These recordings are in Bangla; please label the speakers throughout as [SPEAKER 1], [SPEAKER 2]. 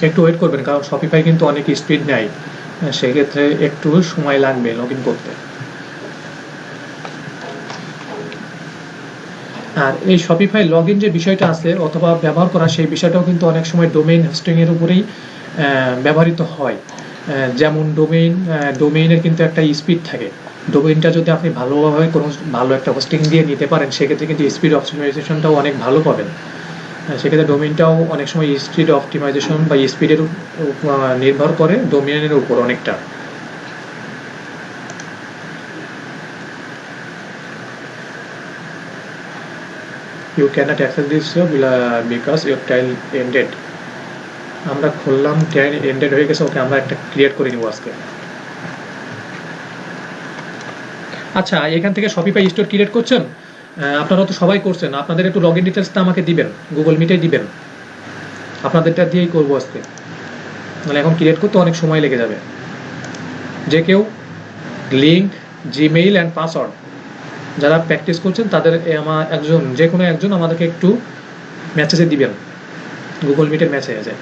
[SPEAKER 1] একটু ওয়েট করবেন, কারণ শপিফাই কিন্তু অনেক স্পিড নেয়, সেক্ষেত্রে একটু সময় লাগবে লগ ইন করতে। আর এই শপিফাই লগ ইন যে বিষয়টা আছে অথবা ব্যবহার করা, সেই বিষয়টাও কিন্তু অনেক সময় ডোমেইন হোস্টিংয়ের উপরেই ব্যবহৃত হয়। যেমন ডোমেইনের কিন্তু একটা স্পিড থাকে। ডোমেইনটা যদি আপনি ভালোভাবে কোনো ভালো একটা হোস্টিং দিয়ে নিতে পারেন, সেক্ষেত্রে কিন্তু স্পিড অপটিমাইজেশনটাও অনেক ভালো পাবেন। সেক্ষেত্রে ডোমেইনটাও অনেক সময় স্পিড অপটিমাইজেশন বা স্পিডের নির্ভর করে ডোমেইনের উপর অনেকটা। You can't access this because your trial ended. আমরা খুললাম, ট্রায়াল এন্ডেড হয়ে গেছে, ওকে আমরা একটা ক্রিয়েট করে নিব আজকে। আচ্ছা, এখান থেকে শপিফাই স্টোর ক্রিয়েট করছেন, আপনারা তো সবাই করছেন, আপনাদের একটু লগ ইন ডিটেলসটা আমাকে দিবেন, গুগল মিটে দিবেন, আপনাদেরটা দিয়েই করবো আজকে, মানে এখন ক্রিয়েট করতে অনেক সময় লেগে যাবে। যে কেউ লিঙ্ক, জিমেইল অ্যান্ড পাসওয়ার্ড যারা প্র্যাকটিস করছেন তাদের যে কোনো একজন আমাদেরকে একটু মেসেজে দিবেন, গুগল মিটের মেসেজে।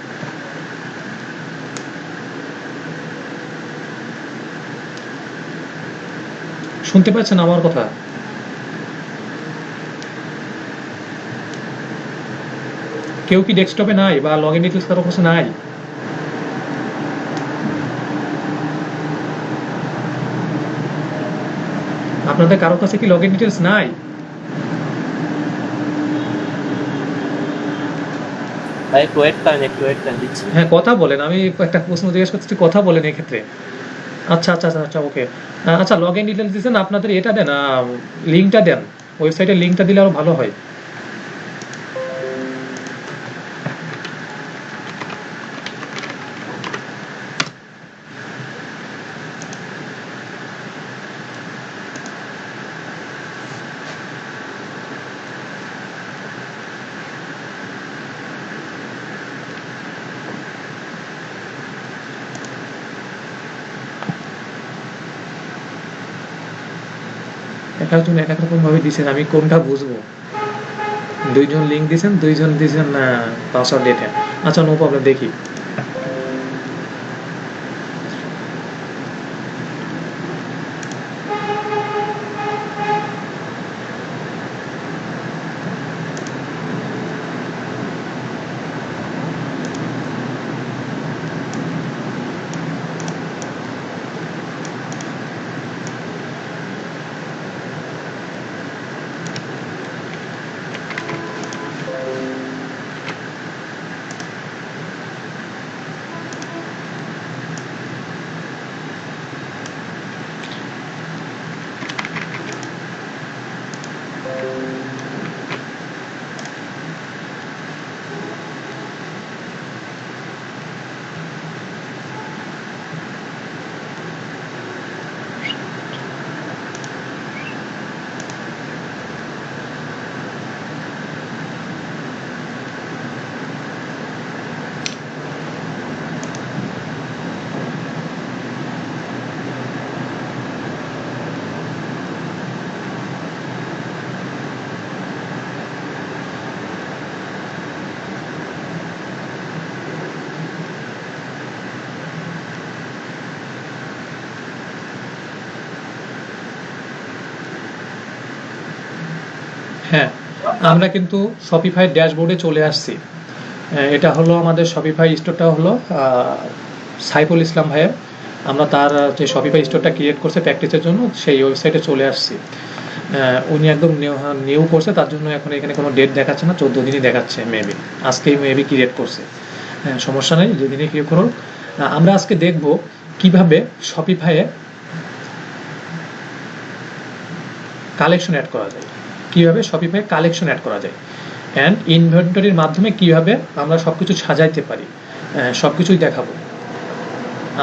[SPEAKER 1] শুনতে পাচ্ছেন আমার কথা? কেউ কি ডেস্কটপে নাই বা লগ ইন ডিটেলস কারো কাছে নাই? আপনাদের কারো কাছে কি লগ ইন ডিটেলস নাই?
[SPEAKER 2] ভাই একটু ওয়েট করেন, দিচ্ছি।
[SPEAKER 1] হ্যাঁ, কথা বলেন, আমি একটা প্রশ্ন জিজ্ঞেস করছি, কথা বলেন এক্ষেত্রে। আচ্ছা আচ্ছা আচ্ছা আচ্ছা, ওকে। আচ্ছা, লগ ইন ডিটেলস দিচ্ছেন, আপনাদের এটা দেন, লিঙ্কটা দেন, ওয়েবসাইটের লিঙ্কটা দিলে আরো ভালো হয়। এক একজন এক এক রকম ভাবে দিচ্ছেন, আমি কোনটা বুঝবো? দুইজন লিঙ্ক দিচ্ছেন, দুইজন দিচ্ছেন পাসওয়ার্ড ডেটা। আচ্ছা, নো প্রবলেম, দেখি। হ্যাঁ, আমরা কিন্তু শপিফাই ড্যাশবোর্ডে চলে আসছি। এটা হলো আমাদের শপিফাই স্টোরটা, হলো সাইফুল ইসলাম ভাইয়ের। আমরা তার যে শপিফাই স্টোরটা ক্রিয়েট করছে প্র্যাকটিসের জন্য, সেই ওয়েবসাইটে চলে আসছি। উনি একদম নিউ করছে, তার জন্য এখন এখানে কোনো ডেট দেখাচ্ছে না, 14 দিনই দেখাচ্ছে মেবি। আজকেই মেবি ক্রিয়েট করছে, সমস্যা নেই, যেদিনই ক্রিয়েট করুন। আমরা আজকে দেখব কিভাবে শপিফাইয়ে কালেকশন অ্যাড করা যায়, কিভাবে শপিফাই কালেকশন অ্যাড করা যায়, অ্যান্ড ইনভেন্টরির মাধ্যমে কিভাবে আমরা সব কিছু সাজাইতে পারি, সব কিছুই দেখাবো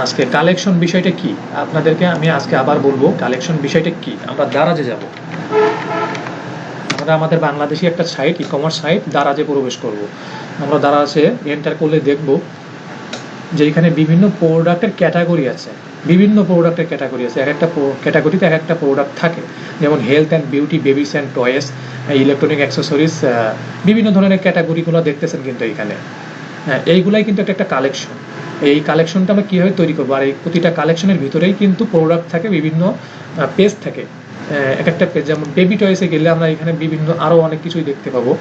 [SPEAKER 1] আজকে। কালেকশন বিষয়টা কি আপনাদেরকে আমি আজকে আবার বলবো, কালেকশন বিষয়টা কি। আমরা দারাজে যাব, আমরা আমাদের বাংলাদেশি একটা সাইট, ই কমার্স সাইট দারাজে প্রবেশ করব। আমরা দারাজে এন্টার করলে দেখব যে এখানে বিভিন্ন প্রোডাক্টের ক্যাটাগরি আছে, বিভিন্ন প্রোডাক্টের ক্যাটাগরি আছে, এক একটা ক্যাটাগরিতে এক একটা প্রোডাক্ট থাকে। যেমন health and beauty, babies and toys, electronic accessories, বিভিন্ন ধরনের ক্যাটাগরিগুলো দেখতেছেন কিন্তু এখানে। হ্যাঁ, এইগুলাই কিন্তু একটা কালেকশন। এই কালেকশনটা আমরা কীভাবে তৈরি করবো, আর এই প্রতিটা কালেকশনের ভিতরেই কিন্তু প্রোডাক্ট থাকে, বিভিন্ন পেজ থাকে। এক একটা পেজ, যেমন বেবি টয়েসে গেলে আমরা এখানে বিভিন্ন আরও অনেক কিছুই দেখতে পাবো।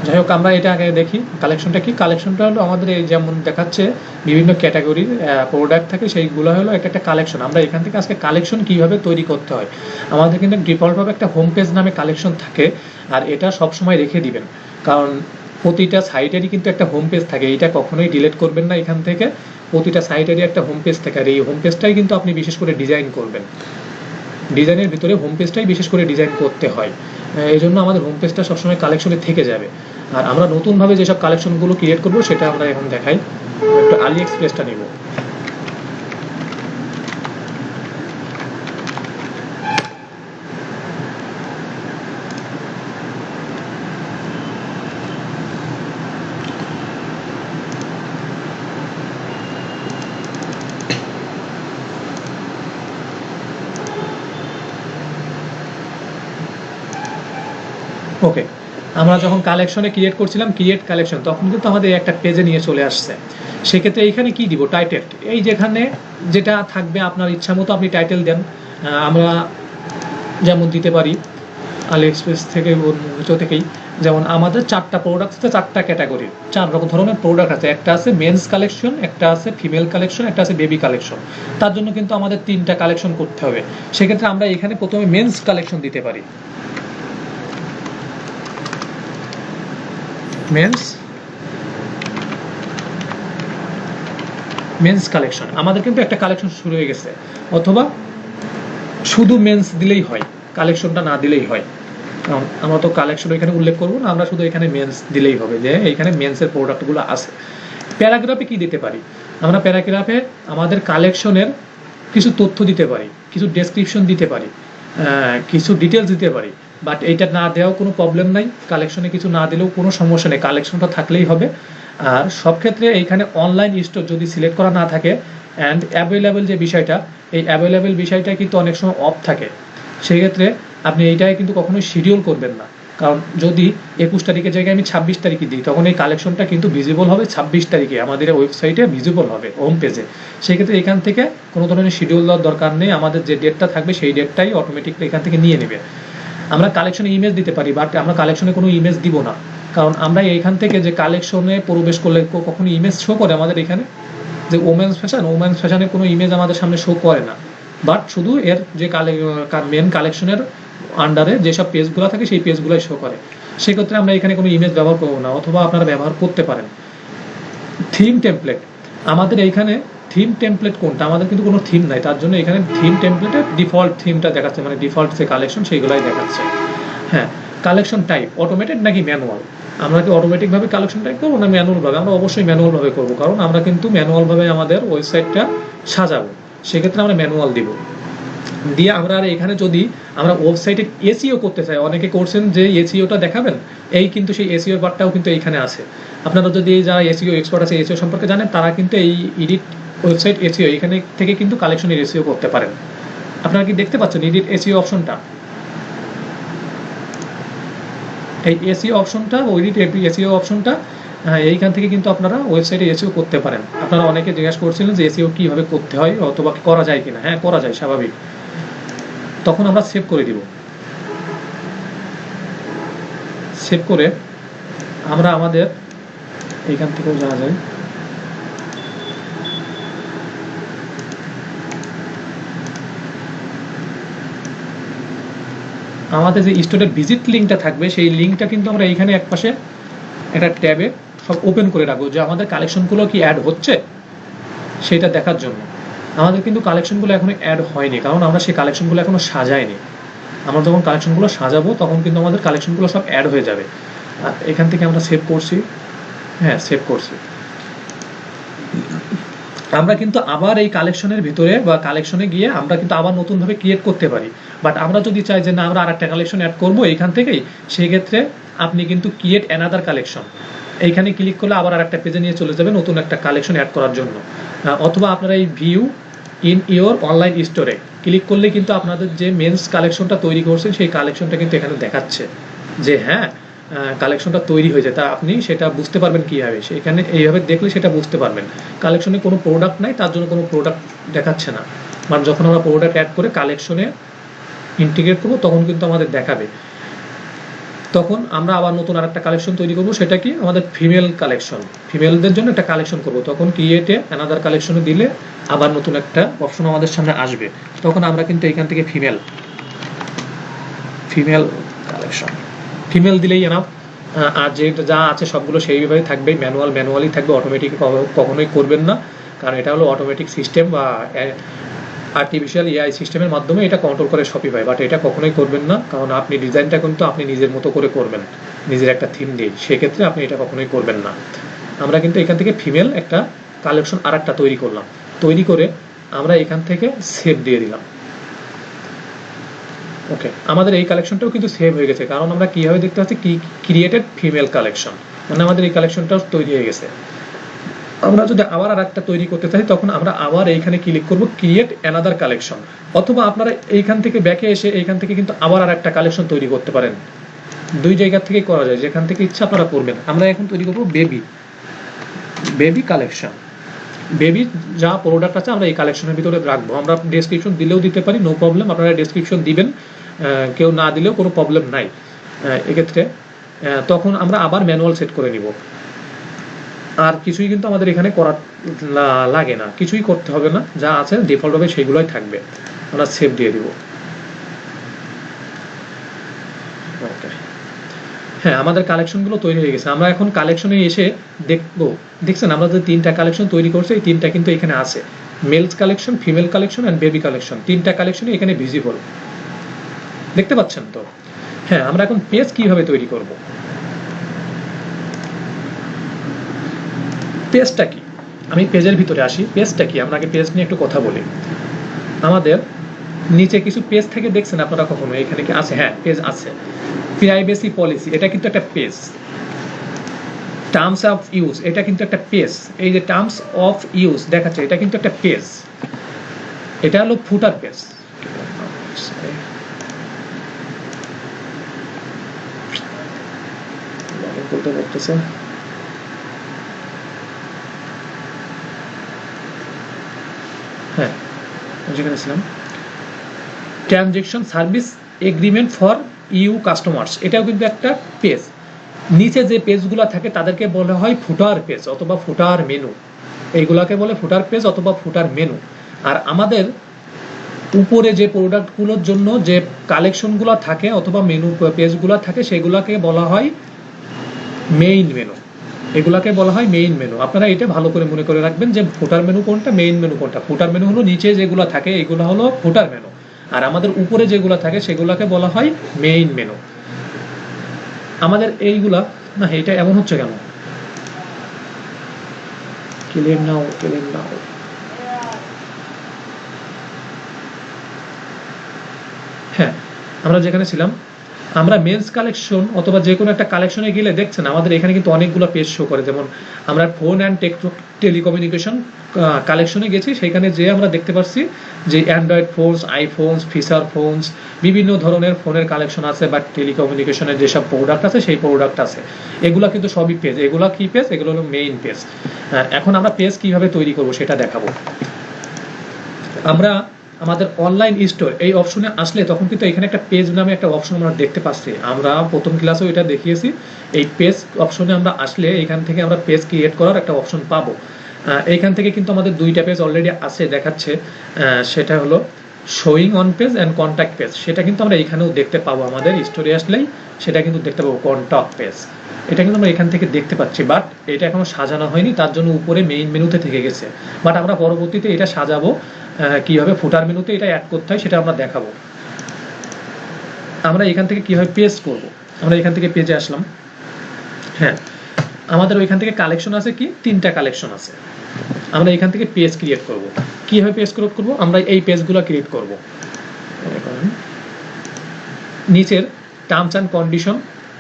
[SPEAKER 1] যাই হোক, আমরা এটা আগে দেখি কালেকশনটা কি। কালেকশনটা হলো আমাদের এই যেমন দেখাচ্ছে বিভিন্ন ক্যাটাগরির প্রোডাক্ট থাকে, সেইগুলো হলো একটা কালেকশন। আমরা এখান থেকে আজকে কালেকশন কিভাবে তৈরি করতে হয়, আমাদের কিন্তু ডিফল্টভাবে একটা হোম পেজ নামে কালেকশন থাকে, আর এটা সবসময় রেখে দিবেন, কারণ প্রতিটা সাইটেরই কিন্তু একটা হোম পেজ থাকে। এইটা কখনোই ডিলিট করবেন না এখান থেকে। প্রতিটা সাইটেরই একটা হোম পেজ থাকে, আর এই হোম পেজটাই কিন্তু আপনি বিশেষ করে ডিজাইন করবেন। ডিজাইনের ভিতরে হোম পেজটাই বিশেষ করে ডিজাইন করতে হয়। এই জন্য আমাদের হোম পেজটা সবসময় কালেকশনে থেকে যাবে। আর আমরা নতুনভাবে যেসব কালেকশনগুলো ক্রিয়েট করব সেটা আমরা এখন দেখাই। একটু আলি এক্সপ্রেসটা নিব। ওকে, আমরা যখন কালেকশনে ক্রিয়েট করছিলাম ক্রিয়েট কালেকশন, তখন কিন্তু আমাদের একটা পেজে নিয়ে চলে আসছে। সেক্ষেত্রে এইখানে কি দিব, টাইটেল। এই যেখানে যেটা থাকবে আপনার ইচ্ছা মতো আপনি টাইটেল দেন। আমরা যেমন দিতে পারি আলি এক্সপ্রেস থেকে থেকেই, যেমন আমাদের 4টা প্রোডাক্ট আছে, 4টা ক্যাটাগরির 4 রকম ধরনের প্রোডাক্ট আছে। একটা আছে মেন্স কালেকশন, একটা আছে ফিমেল কালেকশন, একটা আছে বেবি কালেকশন। তার জন্য কিন্তু আমাদের 3টা কালেকশন করতে হবে। সেক্ষেত্রে আমরা এখানে প্রথমে মেন্স কালেকশন দিতে পারি। মেন্স কালেকশন, আমাদের কিন্তু একটা কালেকশন শুরু হয়ে গেছে। অথবা শুধু মেন্স দিলেই হয়, কালেকশনটা না দিলেই হয়, কারণ আমরা তো কালেকশন এখানে উল্লেখ করবো না, আমরা শুধু এখানে মেন্স দিলেই হবে যে এখানে মেন্সের প্রোডাক্টগুলো আছে। প্যারাগ্রাফে কি দিতে পারি, আমরা প্যারাগ্রাফে আমাদের কালেকশনের কিছু তথ্য দিতে পারি, কিছু ডেসক্রিপশন দিতে পারি, কিছু ডিটেলস দিতে পারি। বাট এইটা না দেওয়াও কোনো প্রবলেম নাই, কালেকশনে কিছু না দিলেও কোনো সমস্যা নেই, কালেকশনটা থাকলেই হবে। আর সব ক্ষেত্রে এইখানে অনলাইন স্টোর যদি সিলেক্ট করা না থাকে, অ্যান্ড অ্যাভেলেবেল যে বিষয়টা, এই অ্যাভেলেবেল বিষয়টা কিন্তু অনেক সময় অফ থাকে। সেই ক্ষেত্রে আপনি এইটাই কিন্তু কখনোই শিডিউল করবেন না, কারণ যদি 21 তারিখের জায়গায় আমি 26 তারিখে দিই, তখন এই কালেকশনটা কিন্তু ভিজিবল হবে 26 তারিখে আমাদের ওয়েবসাইটে ভিজিবল হবে হোম পেজে। সেক্ষেত্রে এখান থেকে কোনো ধরনের শিডিউল দেওয়ার দরকার নেই, আমাদের যে ডেটটা থাকবে সেই ডেটটাই অটোমেটিকলি এখান থেকে নিয়ে নেবে। আমরা কালেকশনে ইমেজ দিতে পারি, বাট আমরা কালেকশনে কোনো ইমেজ দিব না, কারণ আমরা এইখান থেকে যে কালেকশনে প্রবেশ করলে কখনো ইমেজ শো করে আমাদের এখানে যে ওমেন্স ফ্যাশনের কোনো ইমেজ আমাদের সামনে শো করে না, বাট শুধু এর যে মেন কালেকশনের আন্ডারে যেসব পেজগুলো থাকে সেই পেজগুলোই শো করে। সেক্ষেত্রে আমরা এখানে কোনো ইমেজ ব্যবহার করবো না, অথবা আপনারা ব্যবহার করতে পারেন। থিম টেমপ্লেট, আমাদের এইখানে থিম টেমপ্লেট কোনটা, আমাদের কিন্তু কোনো থিম নাই, তার জন্য এখানে থিম টেমপ্লেটের ডিফল্ট থিমটা দেখাচ্ছে, মানে ডিফল্ট যে কালেকশন সেইগুলাই দেখাচ্ছে। হ্যাঁ, কালেকশন টাইপ অটোমেটেড নাকি ম্যানুয়াল, আমরা কি অটোমেটিকভাবে কালেকশন টাইপ করবো না ম্যানুয়ালভাবে? আমরা অবশ্যই ম্যানুয়ালভাবে করবো, কারণ আমরা কিন্তু ম্যানুয়ালভাবে আমাদের ওয়েবসাইটটা সাজাবো। সেক্ষেত্রে আমরা ম্যানুয়াল দিব। দিয়ে আমরা আর এখানে যদি আমরা ওয়েবসাইটের এসইও করতে চাই, অনেকে করছেন যে এসইওটা দেখাবেন, এই কিন্তু সেই এসইও পার্টটাও কিন্তু এইখানে আছে। আপনারা যদি যারা এসইও এক্সপার্ট আছে, এসইও সম্পর্কে জানেন, তারা কিন্তু এই এডিট ওয়েবসাইট এসইও এখানে থেকে কিন্তু কালেকশনের এসইও করতে পারেন। আপনারা কি দেখতে পাচ্ছেন এডিট এসইও অপশনটা? এই এসইও অপশনটা, এডিট এসইও অপশনটা, এইখান থেকে কিন্তু আপনারা ওয়েবসাইটে এসইও করতে পারেন। আপনারা অনেকে জিজ্ঞাসা করছিলেন যে এসইও কীভাবে করতে হয় অথবা করা যায় কিনা। হ্যাঁ, করা যায়, স্বাভাবিক। তখন আমরা সেভ করে দিব। সেভ করে আমরা আমাদের এইখান থেকেও যাওয়া যায়, আমাদের যে স্টোরের ভিজিট লিঙ্কটা থাকবে সেই লিঙ্কটা কিন্তু আমরা এইখানে একপাশে একটা ট্যাবে সব ওপেন করে রাখবো, যে আমাদের কালেকশনগুলো কি অ্যাড হচ্ছে সেটা দেখার জন্য। আমাদের কিন্তু কালেকশনগুলো এখনো অ্যাড হয়নি, কারণ আমরা সেই কালেকশনগুলো এখনো সাজাইনি। আমরা যখন কালেকশনগুলো সাজাবো তখন কিন্তু আমাদের কালেকশনগুলো সব অ্যাড হয়ে যাবে। আর এখান থেকে আমরা সেভ করছি। হ্যাঁ, সেভ করছি। আমরা কিন্তু আবার এই কালেকশনের ভিতরে বা কালেকশনে গিয়ে আমরা কিন্তু আবার নতুনভাবে ক্রিয়েট করতে পারি। বাট আমরা যদি চাই যে না আমরা আরেকটা কালেকশন অ্যাড করবো এইখান থেকেই, সেই ক্ষেত্রে আপনি কিন্তু ক্রিয়েট অ্যানাদার কালেকশন, এইখানে ক্লিক করলে আবার আরেকটা পেজে নিয়ে চলে যাবে নতুন একটা কালেকশন অ্যাড করার জন্য। অথবা আপনারা এই ভিউ ইন ইওর অনলাইন স্টোরে ক্লিক করলে কিন্তু আপনাদের যে মেন্স কালেকশনটা তৈরি করছেন সেই কালেকশনটা কিন্তু এখানে দেখাচ্ছে যে হ্যাঁ কালেকশনটা তৈরি হয়েছে, তা আপনি সেটা বুঝতে পারবেন কীভাবে, সেখানে এইভাবে দেখলে সেটা বুঝতে পারবেন। কালেকশনে কোনো প্রোডাক্ট নাই, তার জন্য কোনো প্রোডাক্ট দেখাচ্ছে না, মানে যখন আমরা প্রোডাক্ট অ্যাড করে কালেকশনে ইন্টিগ্রেট করবো তখন কিন্তু আমাদের দেখাবে। তখন আমরা আবার নতুন আরেকটা কালেকশন তৈরি করব, সেটা কি আমাদের ফিমেল কালেকশন, ফিমেলদের জন্য একটা কালেকশন করব। তখন ক্রিয়েটে অ্যানাদার কালেকশনে দিলে আবার নতুন একটা অপশন আমাদের সামনে আসবে, তখন আমরা কিন্তু এখান থেকে ফিমেল কালেকশন ফিমেল দিলেই এনাফ। আর যে যা আছে সবগুলো সেইভাবে থাকবে, ম্যানুয়ালি থাকবে, অটোমেটিক কখনোই করবেন না, কারণ এটা হলো অটোমেটিক সিস্টেম বা আর্টিফিশিয়াল এআই সিস্টেমের মাধ্যমে এটা কন্ট্রোল করে শপিফাই, বাট এটা কখনোই করবেন না, কারণ আপনি ডিজাইনটা কিন্তু আপনি নিজের মতো করে করবেন, নিজের একটা থিম দিয়ে, সেক্ষেত্রে আপনি এটা কখনোই করবেন না। আমরা কিন্তু এখান থেকে ফিমেল একটা কালেকশন আর একটা তৈরি করলাম, তৈরি করে আমরা এখান থেকে সেভ দিয়ে দিলাম। ওকে, আমাদের এই কালেকশনটাও কিন্তু সেভ হয়ে গেছে, কারণ আমরা কীভাবে দেখতে পাচ্ছি কি ক্রিয়েটেড ফিমেল কালেকশন, মানে আমাদের এই কালেকশনটাও তৈরি হয়ে গেছে। আমরা যদি আবার আর একটা তৈরি করতে চাই তখন আমরা আবার এইখানে ক্লিক করব ক্রিয়েট অ্যানাদার কালেকশন, অথবা আপনারা এইখান থেকে ব্যাকে এসে এইখান থেকে কিন্তু আবার আর একটা কালেকশন তৈরি করতে পারেন। দুই জায়গা থেকে করা যায়, যেখান থেকে ইচ্ছা আপনারা করবেন। আমরা এখন তৈরি করব বেবি কালেকশন। বেবি যা প্রোডাক্ট আছে আমরা এই কালেকশনের ভিতরে রাখবো। আমরা ডেসক্রিপশন দিলেও দিতে পারি, নো প্রবলেম, আপনারা ডেসক্রিপশন দিবেন, কেউ না দিলেও কোনো প্রবলেম নাই এক্ষেত্রে। তখন আমরা আবার ম্যানুয়াল সেট করে নিব, আর কিছুই কিন্তু আমাদের এখানে করার লাগে না, কিছুই করতে হবে না, যা আছে ডিফল্টভাবে সেগুলোই থাকবে। আমরা সেভ দিয়ে দিব। ওকে, হ্যাঁ, আমাদের কালেকশনগুলো তৈরি হয়ে গেছে। আমরা এখন কালেকশনে এসে দেখবো, দেখছেন আমরা যে তিনটা কালেকশন তৈরি করছি, এই তিনটা কিন্তু এখানে আছে, males collection, female collection and baby collection, তিনটা কালেকশনই এখানে ভিজিবল, দেখতে পাচ্ছেন তো? হ্যাঁ, আমরা এখন পেজ কিভাবে তৈরি করব, পেজটা কি, আমি পেজের ভিতরে আসি। পেজটা কি, আমরা আগে পেজ নিয়ে একটু কথা বলি। আমাদের নিচে কিছু পেজ থেকে দেখছেন আপনারা কখনো, এখানে কি আছে? হ্যাঁ, পেজ আছে। প্রাইভেসি পলিসি, এটা কিন্তু একটা পেজ। টার্মস অফ ইউজ, এটা কিন্তু একটা পেজ। এই যে টার্মস অফ ইউজ দেখাচ্ছে, এটা কিন্তু একটা পেজ। এটা হলো ফুটার পেজ। বলতে বলতেছে হ্যাঁ, যেখানে ছিলাম transaction service agreement for you customers, এটাও কিন্তু একটা পেজ। নিচে যে পেজগুলো থাকে তাদেরকে বলা হয় ফুটার পেজ অথবা ফুটার মেনু, এইগুলাকে বলে ফুটার পেজ অথবা ফুটার মেনু। আর আমাদের উপরে যে প্রোডাক্টগুলোর জন্য যে কালেকশনগুলো থাকে অথবা মেনু পেজগুলো থাকে সেগুলোকে বলা হয় মেইন মেনু, এগুলাকে বলা হয় মেইন মেনু। আপনারা এটা ভালো করে মনে করে রাখবেন যে ফুটার মেনু কোনটা, মেইন মেনু কোনটা। ফুটার মেনু হলো নিচে যেগুলো থাকে এগুলো হলো ফুটার মেনু, আর আমাদের উপরে যেগুলো থাকে সেগুলোকে বলা হয় মেইন মেনু। আমাদের এইগুলা না, এটা এমন হচ্ছে কেন? ক্লেম নাও। হ্যাঁ, আমরা যেখানে ছিলাম, আমরা মেন্স কালেকশন অথবা যে কোনো একটা কালেকশনে গেলে দেখছেন আমাদের এখানে কিন্তু অনেকগুলো পেজ শো করে। যেমন আমরা ফোন অ্যান্ড টেলিকমিউনিকেশন কালেকশনে গেছি, সেখানে যে আমরা দেখতে পাচ্ছি যে Android phones, iPhones, feature phones, বিভিন্ন ধরনের ফোনের কালেকশন আছে, বা টেলিকমিউনিকেশনের যেসব প্রোডাক্ট আছে সেই প্রোডাক্ট আছে। এগুলো কিন্তু সবই পেজ। এগুলো কি পেজ? এগুলো হলো মেইন পেজ। এখন আমরা পেজ কিভাবে তৈরি করব সেটা দেখাবো। আমরা আমাদের অনলাইন স্টোর এই অপশনে আসলে তখন কিন্তু এখানে একটা পেজ নামে একটা অপশন আমরা দেখতে পাচ্ছি। আমরা প্রথম ক্লাসেও এটা দেখিয়েছি। এই পেজ অপশনে আমরা আসলে এখান থেকে আমরা পেজ ক্রিয়েট করার একটা অপশন পাবো। এইখান থেকে কিন্তু আমাদের দুইটা পেজ অলরেডি আছে দেখাচ্ছে, সেটা হলো showing on page and contact page. সেটা কিন্তু আমরা এখানেও দেখতে পাবো, আমাদের স্টোরে আসলেই সেটা কিন্তু দেখতে পাবো কন্ট্যাক্ট পেজ। এটা কিন্তু আমরা এখান থেকে দেখতে পাচ্ছি, বাট এটা এখনো সাজানো হয়নি, তার জন্য উপরে মেইন মেনুতে থেকে গেছে। বাট আমরা পরবর্তীতে এটা সাজাবো, কিভাবে ফুটার মেনুতে এটা অ্যাড করতে হয় সেটা আমরা দেখাবো। আমরা এখান থেকে কিভাবে পেজ করব, আমরা এখান থেকে পেজে আসলাম। হ্যাঁ, আমাদের ওইখান থেকে কালেকশন আছে, কি তিনটা কালেকশন আছে। আমরা এখান থেকে পেজ ক্রিয়েট করব। কিভাবে পেজ ক্রিয়েট করব? আমরা এই পেজগুলো ক্রিয়েট করব। নিচের টার্মস অ্যান্ড কন্ডিশন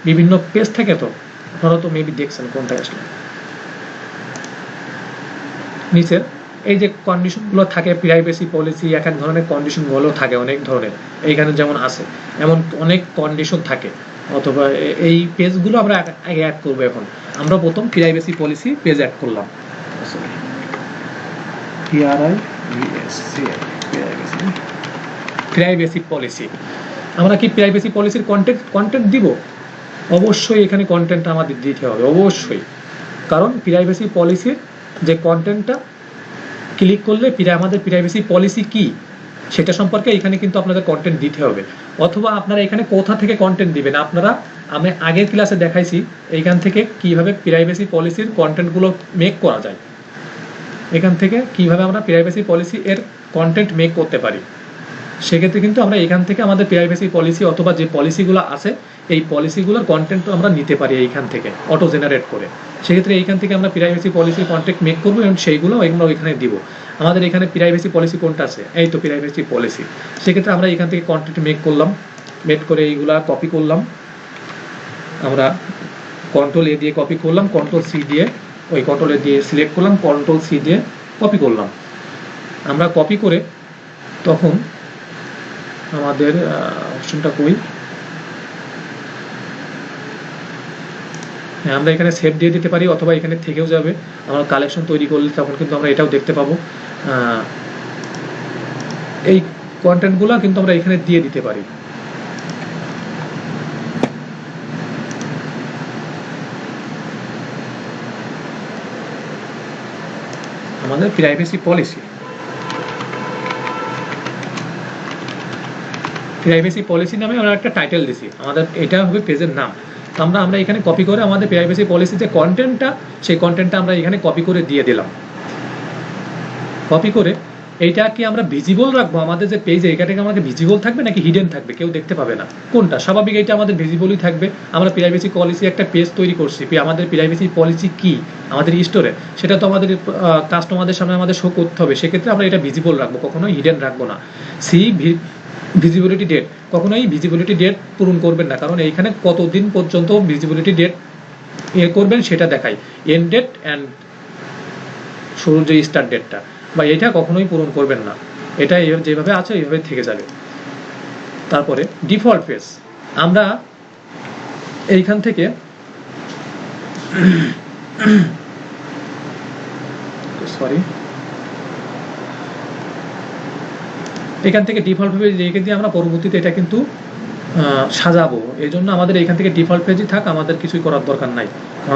[SPEAKER 1] বিভিন্ন পেজ থাকে, তো আপনারা তো মেবি দেখছেন কোনটা আসলে নিচে এই যে কন্ডিশনগুলো থাকে প্রাইভেসি পলিসি, এক এক ধরনের কন্ডিশনগুলো থাকে অনেক ধরনের, এইখানে যেমন আছে এমন অনেক কন্ডিশন থাকে, অথবা এই পেজগুলো আমরা আগে অ্যাড করবো। এখন আমরা প্রথম প্রাইভেসি পলিসি পেজ অ্যাড করলাম, প্রাইভেসি পলিসি। আমরা কি প্রাইভেসি পলিসির কন্টেন্ট দিব? অবশ্যই এখানে কন্টেন্ট আমাদের দিতে হবে অবশ্যই, কারণ প্রাইভেসি পলিসির যে কন্টেন্টটা ক্লিক করলে আমাদের প্রাইভেসি পলিসি কি সেটা সম্পর্কে এখানে কিন্তু আপনাদের কন্টেন্ট দিতে হবে। অথবা আপনারা এখানে কোথা থেকে কন্টেন্ট দিবেন, আপনারা আমি আগের ক্লাসে দেখাইছি এইখান থেকে কিভাবে প্রাইভেসি পলিসির কন্টেন্টগুলো মেক করা যায়, এখান থেকে কিভাবে আমরা প্রাইভেসি পলিসি এর কন্টেন্ট মেক করতে পারি। সেক্ষেত্রে কিন্তু আমরা এখান থেকে আমাদের প্রাইভেসি পলিসি অথবা যে পলিসিগুলো আছে এই পলিসিগুলোর কন্টেন্ট আমরা নিতে পারি এইখান থেকে অটো জেনারেট করে। সেক্ষেত্রে এইখান থেকে আমরা প্রাইভেসি পলিসির কন্টেন্ট মেক করবো এবং সেইগুলো আমরা ওইখানে দিব। আমাদের এখানে প্রাইভেসি পলিসি কোনটা আছে, এই তো প্রাইভেসি পলিসি। সেক্ষেত্রে আমরা এখান থেকে কন্টেন্ট মেক করলাম, মেক করে এইগুলা কপি করলাম, আমরা কন্ট্রোল এ দিয়ে কপি করলাম, কন্ট্রোল সি দিয়ে ওই কন্ট্রোল এ দিয়ে সিলেক্ট করলাম, কন্ট্রোল সি দিয়ে কপি করলাম। আমরা কপি করে তখন আমাদের অপশনটা কই, হ্যাঁ আমরা এখানে সেভ দিয়ে দিতে পারি অথবা এখানে থেকেও যাবে। আমরা কালেকশন তৈরি করলে তখন কিন্তু আমরা এটাও দেখতে পাবো। এই কন্টেন্টগুলো কিন্তু আমরা এখানে দিয়ে দিতে পারি। আমাদের প্রাইভেসি পলিসি, প্রাইভেসি পলিসি নামে আমরা একটা টাইটেল দিছি, আমাদের এটা হবে পেজের নাম। তো আমরা এখানে কপি করে আমাদের প্রাইভেসি পলিসি যে কন্টেন্টটা সেই কন্টেন্টটা আমরা এখানে কপি করে দিয়ে দিলাম। কপি করে এইটা কি আমরা ভিজিবল রাখবো আমাদের যে পেজে, এখানে আমাদের ভিজিবল থাকবে নাকি হিডেন থাকবে, কেউ দেখতে পাবে না, কোনটা স্বাভাবিক? এটা আমাদের ভিজিবলই থাকবে। আমরা প্রাইভেসি পলিসি একটা পেজ তৈরি করছি, আমাদের প্রাইভেসি পলিসি কি আমাদের স্টোরে সেটা তো আমাদের কাস্টমারদের সামনে আমাদের শো করতে হবে। সেক্ষেত্রে আমরা এটা ভিজিবল রাখবো, কখনোই হিডেন রাখবো না। ভিজিবিলিটি ডেট, কখনোই ভিজিবিলিটি ডেট পূরণ করবেন না, কারণ এইখানে কতদিন পর্যন্ত ভিজিবিলিটি ডেট করবেন সেটা দেখাই, এন্ড ডেট অ্যান্ড শুরুর যে স্টার্ট ডেটটা, বা এটা কখনোই পূরণ করবেন না, এটা যেভাবে আছে এইভাবে থেকে যাবে। তারপরে ডিফল্ট পেজ, আমরা এইখান থেকে সরি এখান থেকে ডিফল্ট পেজ রেখে দিয়ে আমরা পরবর্তীতে এটা কিন্তু সাজাবো। এই জন্য আমাদের এখান থেকে ডিফল্ট পেজই থাক, আমাদের কিছুই করার দরকার নাই।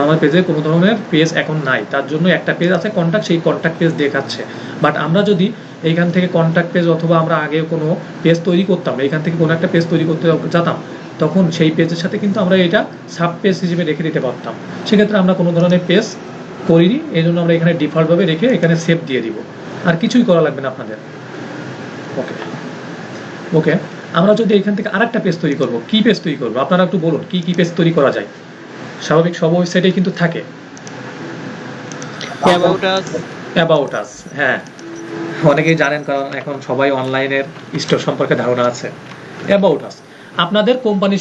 [SPEAKER 1] আমার পেজে কোনো ধরনের পেজ এখন নাই, তার জন্য একটা পেজ আছে কন্ট্যাক্ট, সেই কন্ট্যাক্ট পেজ দেখাচ্ছে। বাট আমরা যদি এইখান থেকে কন্ট্যাক্ট পেজ অথবা আমরা আগে কোনো পেজ তৈরি করতাম, এইখান থেকে কোনো একটা পেজ তৈরি করতে যেতাম, তখন সেই পেজের সাথে কিন্তু আমরা এটা সাব পেজ হিসেবে রেখে দিতে পারতাম। সেক্ষেত্রে আমরা কোনো ধরনের পেজ করিনি, এই জন্য আমরা এখানে ডিফল্টভাবে রেখে এখানে সেভ দিয়ে দিব, আর কিছুই করা লাগবে না আপনাদের। ওকে ওকে, আমরা যদি এখান থেকে আরেকটা পেজ তৈরি করব, কি পেজ তৈরি করব আপনারা একটু বলুন, কি কি পেজ তৈরি করা যায়? স্বাভাবিক সব ওয়েবসাইটেই কিন্তু থাকে অ্যাবাউট আস, হ্যাঁ অনেকেই জানেন কারণ এখন সবাই অনলাইনের স্টোর সম্পর্কে ধারণা আছে। অ্যাবাউট আস আপনাদের কোম্পানি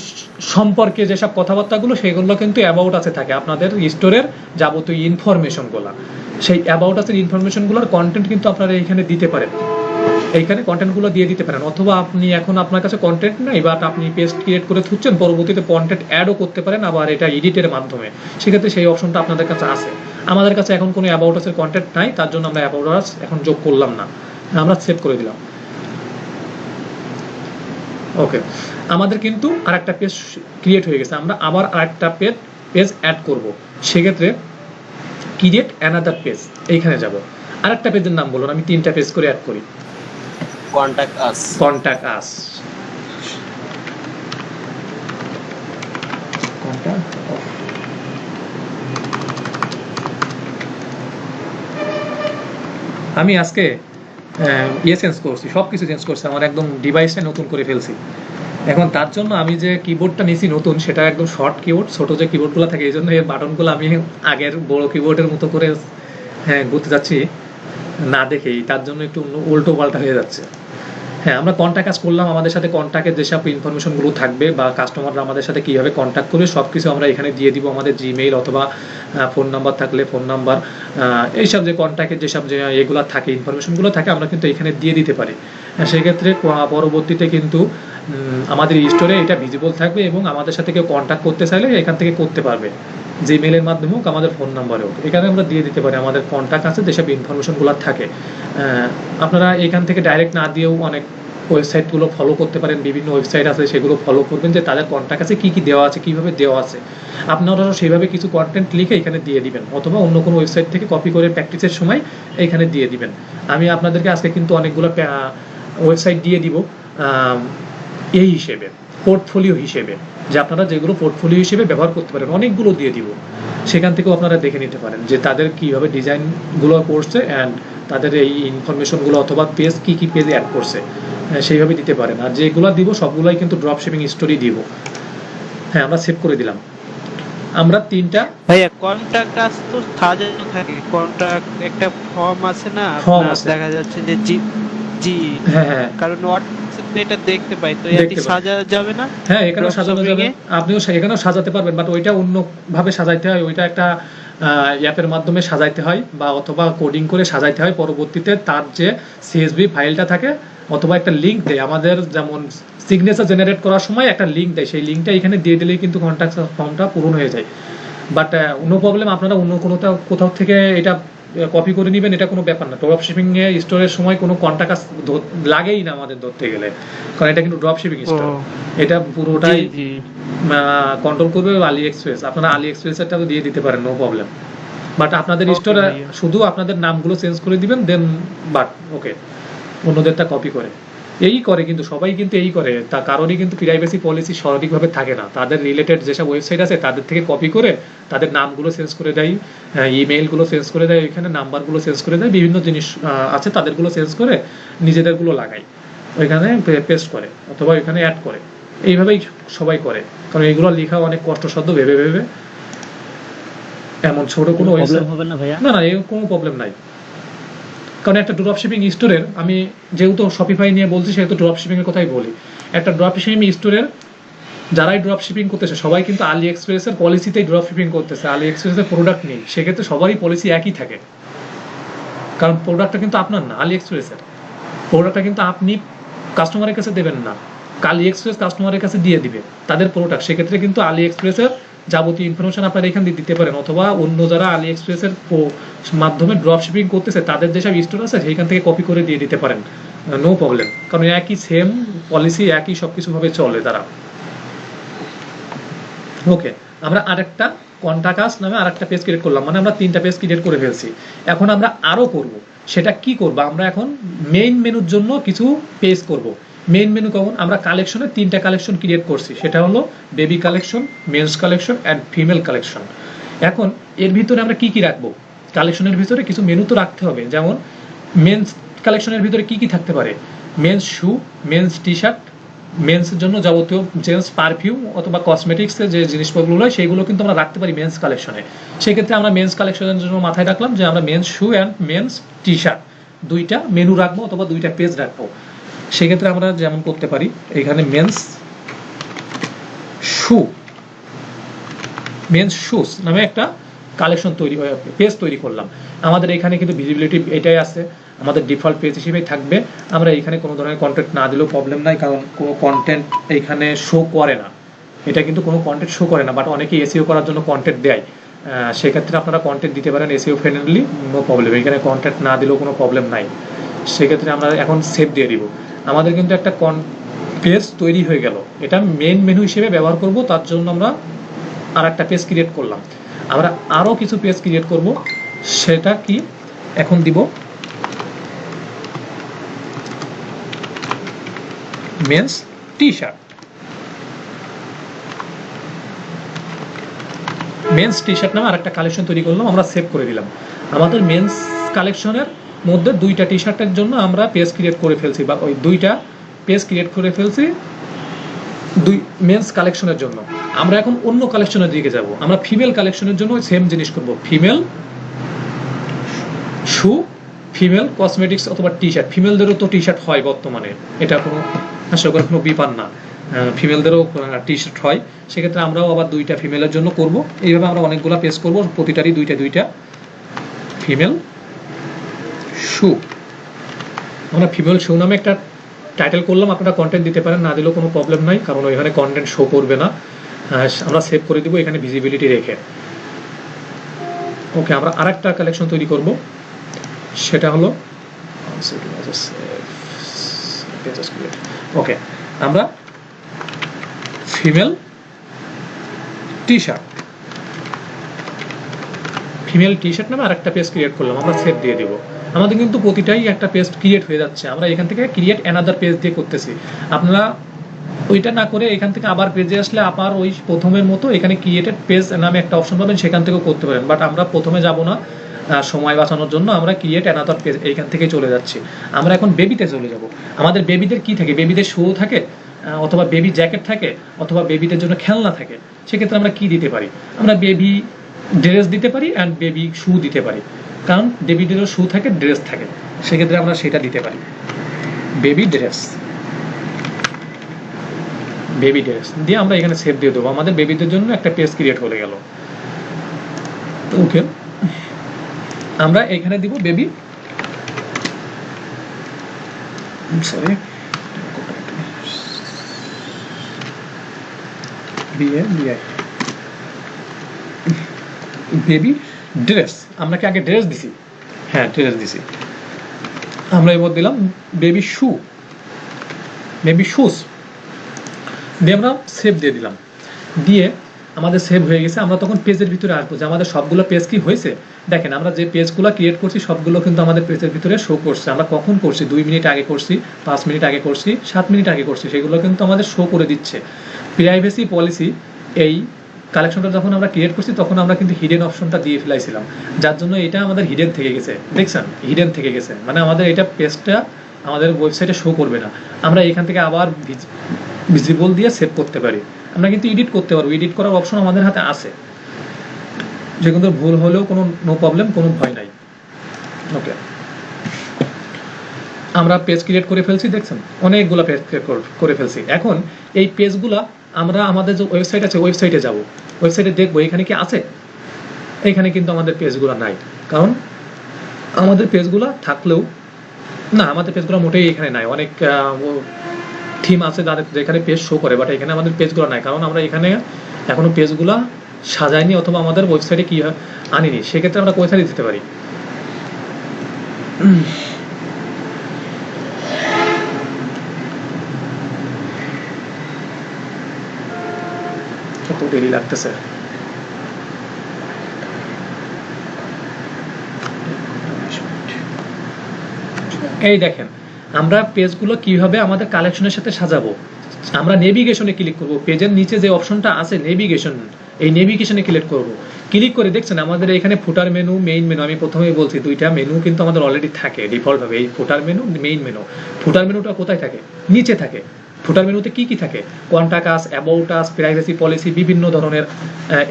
[SPEAKER 1] সম্পর্কে যেসব কথাবার্তাগুলো সেগুলো কিন্তু অ্যাবাউট আসে থাকে, আপনাদের স্টোরের যাবতীয় ইনফরমেশনগুলো, সেই অ্যাবাউট আসের ইনফরমেশনগুলোর কন্টেন্ট কিন্তু আপনারা এইখানে দিতে পারেন, এইখানে কন্টেন্টগুলো দিয়ে দিতে পারেন। অথবা আপনি এখন আপনার কাছে কন্টেন্ট নাই, বাট আপনি পেজ ক্রিয়েট করে খুঁজছেন, পরবর্তীতে কন্টেন্ট অ্যাডও করতে পারেন আবার এটা এডিটের মাধ্যমে, সেক্ষেত্রে সেই অপশনটা আপনাদের কাছে আছে। আমাদের কাছে এখন কোনো অ্যাবাউট আসের কন্টেন্ট নাই, তার জন্য আমরা অ্যাবাউট আস এখন যোগ করলাম না, আমরা সেভ করে দিলাম। ওকে, আমাদের কিন্তু আরেকটা পেজ ক্রিয়েট হয়ে গেছে, আমরা আবার আরেকটা পেজ অ্যাড করব। সেক্ষেত্রে ক্রিয়েট অ্যানাদার পেজ, এইখানে যাব। আরেকটা পেজের নাম বলুন, আমি 3টা পেজ করে অ্যাড করি।
[SPEAKER 2] কন্টাক্ট আস,
[SPEAKER 1] কন্টাক্ট আস, কন্টাক্ট আমি আজকে চেঞ্জ করছি, সব কিছু চেঞ্জ করছি, আমার একদম ডিভাইসটা নতুন করে ফেলছি। এখন তার জন্য আমি যে কিবোর্ডটা নিয়েছি নতুন, সেটা একদম শর্ট কিবোর্ড, ছোট যে কিবোর্ডগুলো থাকে, এই জন্য এর বাটনগুলো আমি আগের বড় কিবোর্ডের মতো করে ঘুরতে যাচ্ছি না দেখেই, তার জন্য একটু উল্টো পাল্টা হয়ে যাচ্ছে। হ্যাঁ, আমরা কন্ট্যাক্ট কাজ করলাম, আমাদের সাথে কন্ট্যাক্টের যেসব ইনফরমেশনগুলো থাকবে বা কাস্টমাররা আমাদের সাথে কীভাবে কন্ট্যাক্ট করবে সব কিছু আমরা এখানে দিয়ে দিব। আমাদের জিমেইল অথবা ফোন নাম্বার থাকলে ফোন নাম্বার, এইসব যে কন্ট্যাক্টের যেসব যে এগুলো থাকে ইনফরমেশনগুলো থাকে আমরা কিন্তু এখানে দিয়ে দিতে পারি। সেক্ষেত্রে পরবর্তীতে কিন্তু আমাদের স্টোরে এটা ভিজিবল থাকবে এবং আমাদের সাথে কেউ কন্ট্যাক্ট করতে চাইলে এখান থেকে করতে পারবে, জিমেইলের মাধ্যমে হোক আমাদের ফোন নাম্বারে হোক, এখানে আমরা দিয়ে দিতে পারি আমাদের কন্ট্যাক্ট আছে যেসব ইনফরমেশনগুলো থাকে। আপনারা এখান থেকে ডাইরেক্ট না দিয়েও অনেক ওয়েবসাইটগুলো ফলো করতে পারেন, বিভিন্ন ওয়েবসাইট আছে সেগুলো ফলো করবেন যে তাদের কন্ট্যাক্ট আছে কী কী দেওয়া আছে, কীভাবে দেওয়া আছে, আপনারা সেইভাবে কিছু কন্টেন্ট লিখে এখানে দিয়ে দিবেন অথবা অন্য কোনো ওয়েবসাইট থেকে কপি করে প্র্যাকটিসের সময় এখানে দিয়ে দিবেন। আমি আপনাদেরকে আজকে কিন্তু অনেকগুলো ওয়েবসাইট দিয়ে দিব এই হিসেবে, পোর্টফোলিও হিসেবে, যে আপনারা যেগুলো পোর্টফোলিও হিসেবে ব্যবহার করতে পারেন, অনেকগুলো দিয়ে দিব, সেখান থেকেও আপনারা দেখে নিতে পারেন যে তাদের কীভাবে ডিজাইনগুলো করছে অ্যান্ড তাদের এই ইনফরমেশনগুলো অথবা পেজ কী কী পেজে অ্যাড করছে সেইভাবে দিতে পারেন। আর যেগুলো দিব সবগুলোই কিন্তু ড্রপ শিপিং স্টোরি দিব। হ্যাঁ, আমরা সেভ করে দিলাম। আমরা তিনটা
[SPEAKER 3] ভাইয়া কন্ট্রাক্ট কাজ তো সাজানো থাকে, কন্ট্রাক্ট একটা ফর্ম আছে না,
[SPEAKER 1] ফর্ম আছে,
[SPEAKER 3] দেখা যাচ্ছে যে জি জি
[SPEAKER 1] হ্যাঁ, কারণ
[SPEAKER 3] হোয়াটসঅ্যাপে এটা দেখতে পাই, তো এটি সাজানো যাবে না?
[SPEAKER 1] হ্যাঁ, এখানেও সাজানো যাবে, আপনিও এখানেও সাজাতে পারবেন, বাট ওইটা অন্য ভাবে সাজাইতে হয়, ওইটা একটা অ্যাপের মাধ্যমে সাজাইতে হয় বা অথবা কোডিং করে সাজাইতে হয়। পরবর্তীতে তার যে সিএসভি ফাইলটা থাকে অথবা একটা লিঙ্ক দেয়, আমাদের যেমন সিগনেচার জেনারেট করার সময় একটা লিঙ্ক দেয়, সেই লিঙ্কটা এখানে দিয়ে দিলেই কিন্তু কন্ট্যাক্ট ফর্মটা পূরণ হয়ে যায়। বাট নো প্রবলেম, আপনারা অন্য কোথাও থেকে এটা কপি করে নেবেন, এটা কোনো ব্যাপার না। ড্রপ শিপিং এ স্টোরের সময় কোনো কন্ট্যাক্ট লাগেই না আমাদের ধরতে গেলে, কারণ এটা কিন্তু ড্রপ শিপিং স্টোর, এটা পুরোটাই কন্ট্রোল করবে আলি এক্সপ্রেস। আপনারা আলি এক্সপ্রেসটা দিয়ে দিতে পারেন, নো প্রবলেম। বাট আপনাদের স্টোরে শুধু আপনাদের নামগুলো চেঞ্জ করে দিবেন, দেন বাট ওকে, অন্যদেরটা কপি করে এই করে, কিন্তু সবাই কিন্তু এই করে, তা কারণই কিন্তু প্রাইভেসি পলিসি সঠিকভাবে থাকে না। তাদের রিলেটেড যেসব ওয়েবসাইট আছে তাদের থেকে কপি করে তাদের নামগুলো চেঞ্জ করে দেয়, ইমেইলগুলো চেঞ্জ করে দেয়, এখানে নাম্বারগুলো চেঞ্জ করে দেয়, বিভিন্ন জিনিস আছে তাদেরগুলো চেঞ্জ করে নিজেদেরগুলো লাগায়, ওইখানে পেস্ট করে অথবা ওইখানে অ্যাড করে, এইভাবেই সবাই করে। কারণ এইগুলো লেখা অনেক কষ্টসাধ্য, ভেবে ভেবে এমন ছোট কোনো ওয়েবসাইট হবে না ভাইয়া, না এই কোনো প্রবলেম নাই। কারণ একটা ড্রপ শিপিং স্টোরের, আমি যেহেতু শপিফাই নিয়ে বলছি সেহেতু ড্রপ শিপিং এর কথাই বলি, একটা ড্রপ শিপিং স্টোরের যারাই ড্রপ শিপিং করতেছে সবাই কিন্তু আলি এক্সপ্রেসের পলিসিতেই ড্রপ শিপিং করতেছে, আলি এক্সপ্রেসের প্রোডাক্ট নেই, সেক্ষেত্রে সবারই পলিসি একই থাকে। কারণ প্রোডাক্টটা কিন্তু আপনার না, আলি এক্সপ্রেসের প্রোডাক্টটা কিন্তু আপনি কাস্টমারের কাছে দেবেন না, আলি এক্সপ্রেস কাস্টমারের কাছে দিয়ে দিবে তাদের প্রোডাক্ট। সেক্ষেত্রে কিন্তু আলি এক্সপ্রেসের যাবতীয় ইনফরমেশন আপনারা এখান দিয়ে দিতে পারেন, অথবা অন্য যারা আলি এক্সপ্রেসের মাধ্যমে ড্রপ শিপিং করতেছে তাদের যেসব স্টোর আছে সেইখান থেকে কপি করে দিয়ে দিতে পারেন, নো প্রবলেম। কারণ একই সেম পলিসি, একই সবকিছু ভাবে চলে তারা। ওকে, আমরা আরেকটা কন্টাকাস নামে আরেকটা পেজ ক্রিয়েট করলাম, মানে আমরা তিনটা পেজ ক্রিয়েট করে ফেলছি। এখন আমরা আরো করব, সেটা কি করব, আমরা এখন মেইন মেনুর জন্য কিছু পেজ করব। মেইন মেনু কখন, আমরা কালেকশনে তিনটা কালেকশন ক্রিয়েট করছি, সেটা হলো baby collection, men's collection and female collection. এখন এর ভিতরে আমরা কি কি রাখবো, কালেকশনের ভিতরে কিছু মেনু তো রাখতে হবে। যেমন মেন্স কালেকশনের ভিতরে কি কি থাকতে পারে, মেন্স শু, মেন্স টি শার্ট, মেন্সের জন্য যাবতীয় জেন্টস পারফিউম অথবা কসমেটিক্সের যে জিনিসপত্রগুলো হয় সেইগুলো কিন্তু আমরা রাখতে পারি মেন্স কালেকশনে। সেক্ষেত্রে আমরা মেন্স কালেকশনের জন্য মাথায় রাখলাম যে আমরা men's shoe and men's T shirt দুইটা মেনু রাখবো অথবা দুইটা পেজ রাখবো। সেক্ষেত্রে আমরা যেমন করতে পারি, এখানে মেন্স শু, মেন্স শুজ নামে একটা কালেকশন তৈরি, পেজ তৈরি করলাম। আমাদের এখানে কিন্তু ভিজিবিলিটি এটাই আছে, আমাদের ডিফল্ট পেজ হিসেবেই থাকবে। আমরা এখানে কোনো ধরনের কন্টেন্ট না দিলেও প্রবলেম নাই, কারণ কোনো কন্টেন্ট এখানে শো করে না, এটা কিন্তু কোনো কন্টেন্ট শো করে না। বাট অনেকে এসইও করার জন্য কন্টেন্ট দেয়, সেক্ষেত্রে আপনারা কন্টেন্ট দিতে পারেন এসইও ফ্রেন্ডলি, নো প্রবলেম, এখানে কন্টেন্ট না দিলেও কোনো প্রবলেম নাই। সেক্ষেত্রে আমরা এখন সেভ দিয়ে দিব। আমাদের কিন্তু একটা পেজ তৈরি হয়ে গেল, এটা মেইন মেনু হিসেবে ব্যবহার করব, তার জন্য আমরা আর একটা পেজ ক্রিয়েট করলাম। আমরা আরও কিছু পেজ ক্রিয়েট করব, সেটা কি এখন দিব men's T shirt. Men's T shirt নামে আরেকটা কালেকশন তৈরি করলাম, আমরা সেভ করে দিলাম। আমাদের মেন্স কালেকশনের মধ্যে দুইটা টি শার্টের জন্য আমরা পেজ ক্রিয়েট করে ফেলছি, বা ওই দুইটা পেজ ক্রিয়েট করে ফেলছি দুই মেন্স কালেকশনের জন্য। আমরা এখন অন্য কালেকশনের দিকে যাব, আমরা ফিমেল কালেকশনের জন্য সেম জিনিস করব, ফিমেল শু, ফিমেল কসমেটিক্স অথবা টি শার্ট, ফিমেলদেরও তো টি শার্ট হয় বর্তমানে, এটা কোনো হাস্যকর কোনো ব্যাপার না, ফিমেলদেরও টি শার্ট হয়। সেক্ষেত্রে আমরাও আবার 2টা ফিমেলের জন্য করব। এইভাবে আমরা অনেকগুলো পেজ করব, প্রতিটারই 2টা ফিমেল শু। আমরা ফিমেল শু নামে একটা টাইটেল করলাম, আপনারা কন্টেন্ট দিতে পারেন, না দিলেও কোনো প্রবলেম নাই, কারণ ওইখানে কন্টেন্ট শো করবে না, আমরা সেভ করে দিব এখানে ভিজিবিলিটি রেখে। ওকে, আমরা আরেকটা কালেকশন তৈরি করব, সেটা হলো ওকে, আমরা ফিমেল টি শার্ট নামে আরেকটা পেজ ক্রিয়েট করলাম, আমরা সেভ দিয়ে দিব। আমাদের কিন্তু প্রতিটাই একটা পেজ ক্রিয়েট হয়ে যাচ্ছে, আমরা এখান থেকে ক্রিয়েট অ্যানাদার পেজ দিয়ে করতেছি। আপনারা ওইটা না করে এখান থেকে আবার পেজে আসলে আবার ওই প্রথমের মতো এখানে ক্রিয়েটেড পেজ নামে একটা অপশন পাবেন, সেখান থেকেও করতে পারেন। বাট আমরা প্রথমে যাব না, সময় বাঁচানোর জন্য আমরা ক্রিয়েট অ্যানাদার পেজ এইখান থেকে চলে যাচ্ছি। আমরা এখন বেবিতে চলে যাব। আমাদের বেবিদের কি থাকে, বেবিদের শু থাকে, অথবা বেবি জ্যাকেট থাকে, অথবা বেবিদের জন্য খেলনা থাকে। সেক্ষেত্রে আমরা কি দিতে পারি, আমরা বেবি ড্রেস দিতে পারি অ্যান্ড বেবি শু দিতে পারি, কারণ বেবিদেরও শু থাকে, ড্রেস থাকে, সেক্ষেত্রে আমরা সেটা দিতে পারি। বেবি ড্রেস দিয়ে আমরা এখানে সেভ দিয়ে দেবো, আমাদের বেবিদের জন্য একটা পেজ ক্রিয়েট হয়ে গেল। ওকে, আমরা এখানে দিব বেবি, সরি বেবি ড্রেস। আমরা কি আগে ড্রেস দিছি? হ্যাঁ, ড্রেস দিছি। আমরা এবার দিলাম বেবি শুজ দিয়ে আমরা সেভ দিয়ে দিলাম। দিয়ে আমাদের সেভ হয়ে গেছে। আমরা তখন পেজের ভিতরে আসবো যে আমাদের সবগুলো পেজ কি হয়েছে। দেখেন, আমরা যে পেজগুলো ক্রিয়েট করছি সবগুলো কিন্তু আমাদের পেজের ভিতরে শো করছে। আমরা কখন করছি, 2 মিনিট আগে করছি, 5 মিনিট আগে করছি, 7 মিনিট আগে করছি, সেগুলো কিন্তু আমাদের শো করে দিচ্ছে। প্রাইভেসি পলিসি, এই কালেকশনটা যখন আমরা ক্রিয়েট করছি তখন আমরা কিন্তু হিডেন অপশনটা দিয়ে ফেলাইছিলাম, যার জন্য এটা আমাদের হিডেন থেকে গেছে। দেখছেন, হিডেন থেকে গেছে, মানে আমাদের এটা পেজটা আমাদের ওয়েবসাইটে শো করবে না। আমরা এখান থেকে আবার ভিজিবল দিয়ে সেভ করতে পারি। আমরা কিন্তু এডিট করতে পারবো, এডিট করার অপশন আমাদের হাতে আছে, যে কিন্তু ভুল হলেও কোনো নো প্রবলেম, কোনো ভয় নাই। ওকে, আমরা পেজ ক্রিয়েট করে ফেলছি, দেখছেন অনেকগুলো পেজ করে ফেলছি। এখন এই পেজগুলা আমরা আমাদের যে ওয়েবসাইট আছে ওয়েবসাইটে যাব, ওয়েবসাইটে দেখবো এখানে কি আছে। এখানে কিন্তু আমাদের পেজগুলো নাই, কারণ আমাদের পেজগুলো থাকলেও না, আমাদের পেজগুলো মোটেই এখানে নাই। অনেক থিম আছে যাদের যেখানে পেজ শো করে, বাট এখানে আমাদের পেজগুলো নাই, কারণ আমরা এখানে এখনো পেজগুলো সাজাইনি অথবা আমাদের ওয়েবসাইটে কি আনিনি। সেক্ষেত্রে আমরা কোথায় দিতে পারি, কত দেরি লাগতেছে। এই দেখেন, আমরা পেজগুলো কিভাবে আমাদের কালেকশনের সাথে সাজাবো। আমরা নেভিগেশনে ক্লিক করব, পেজের নিচে যে অপশনটা আছে নেভিগেশন, এই নেভিগেশনে ক্লিক করব। ক্লিক করে দেখছেন আমাদের এখানে ফুটার মেনু, মেইন মেনু, আমি প্রথমেই বলছি 2টা মেনু কিন্তু আমাদের অলরেডি থাকে ডিফল্টভাবে, এই ফুটার মেনু, মেইন মেনু। ফুটার মেনুটা কোথায় থাকে, নিচে থাকে। ফুটার মেনুতে কি কি থাকে, contact us, about us, privacy policy, বিভিন্ন ধরনের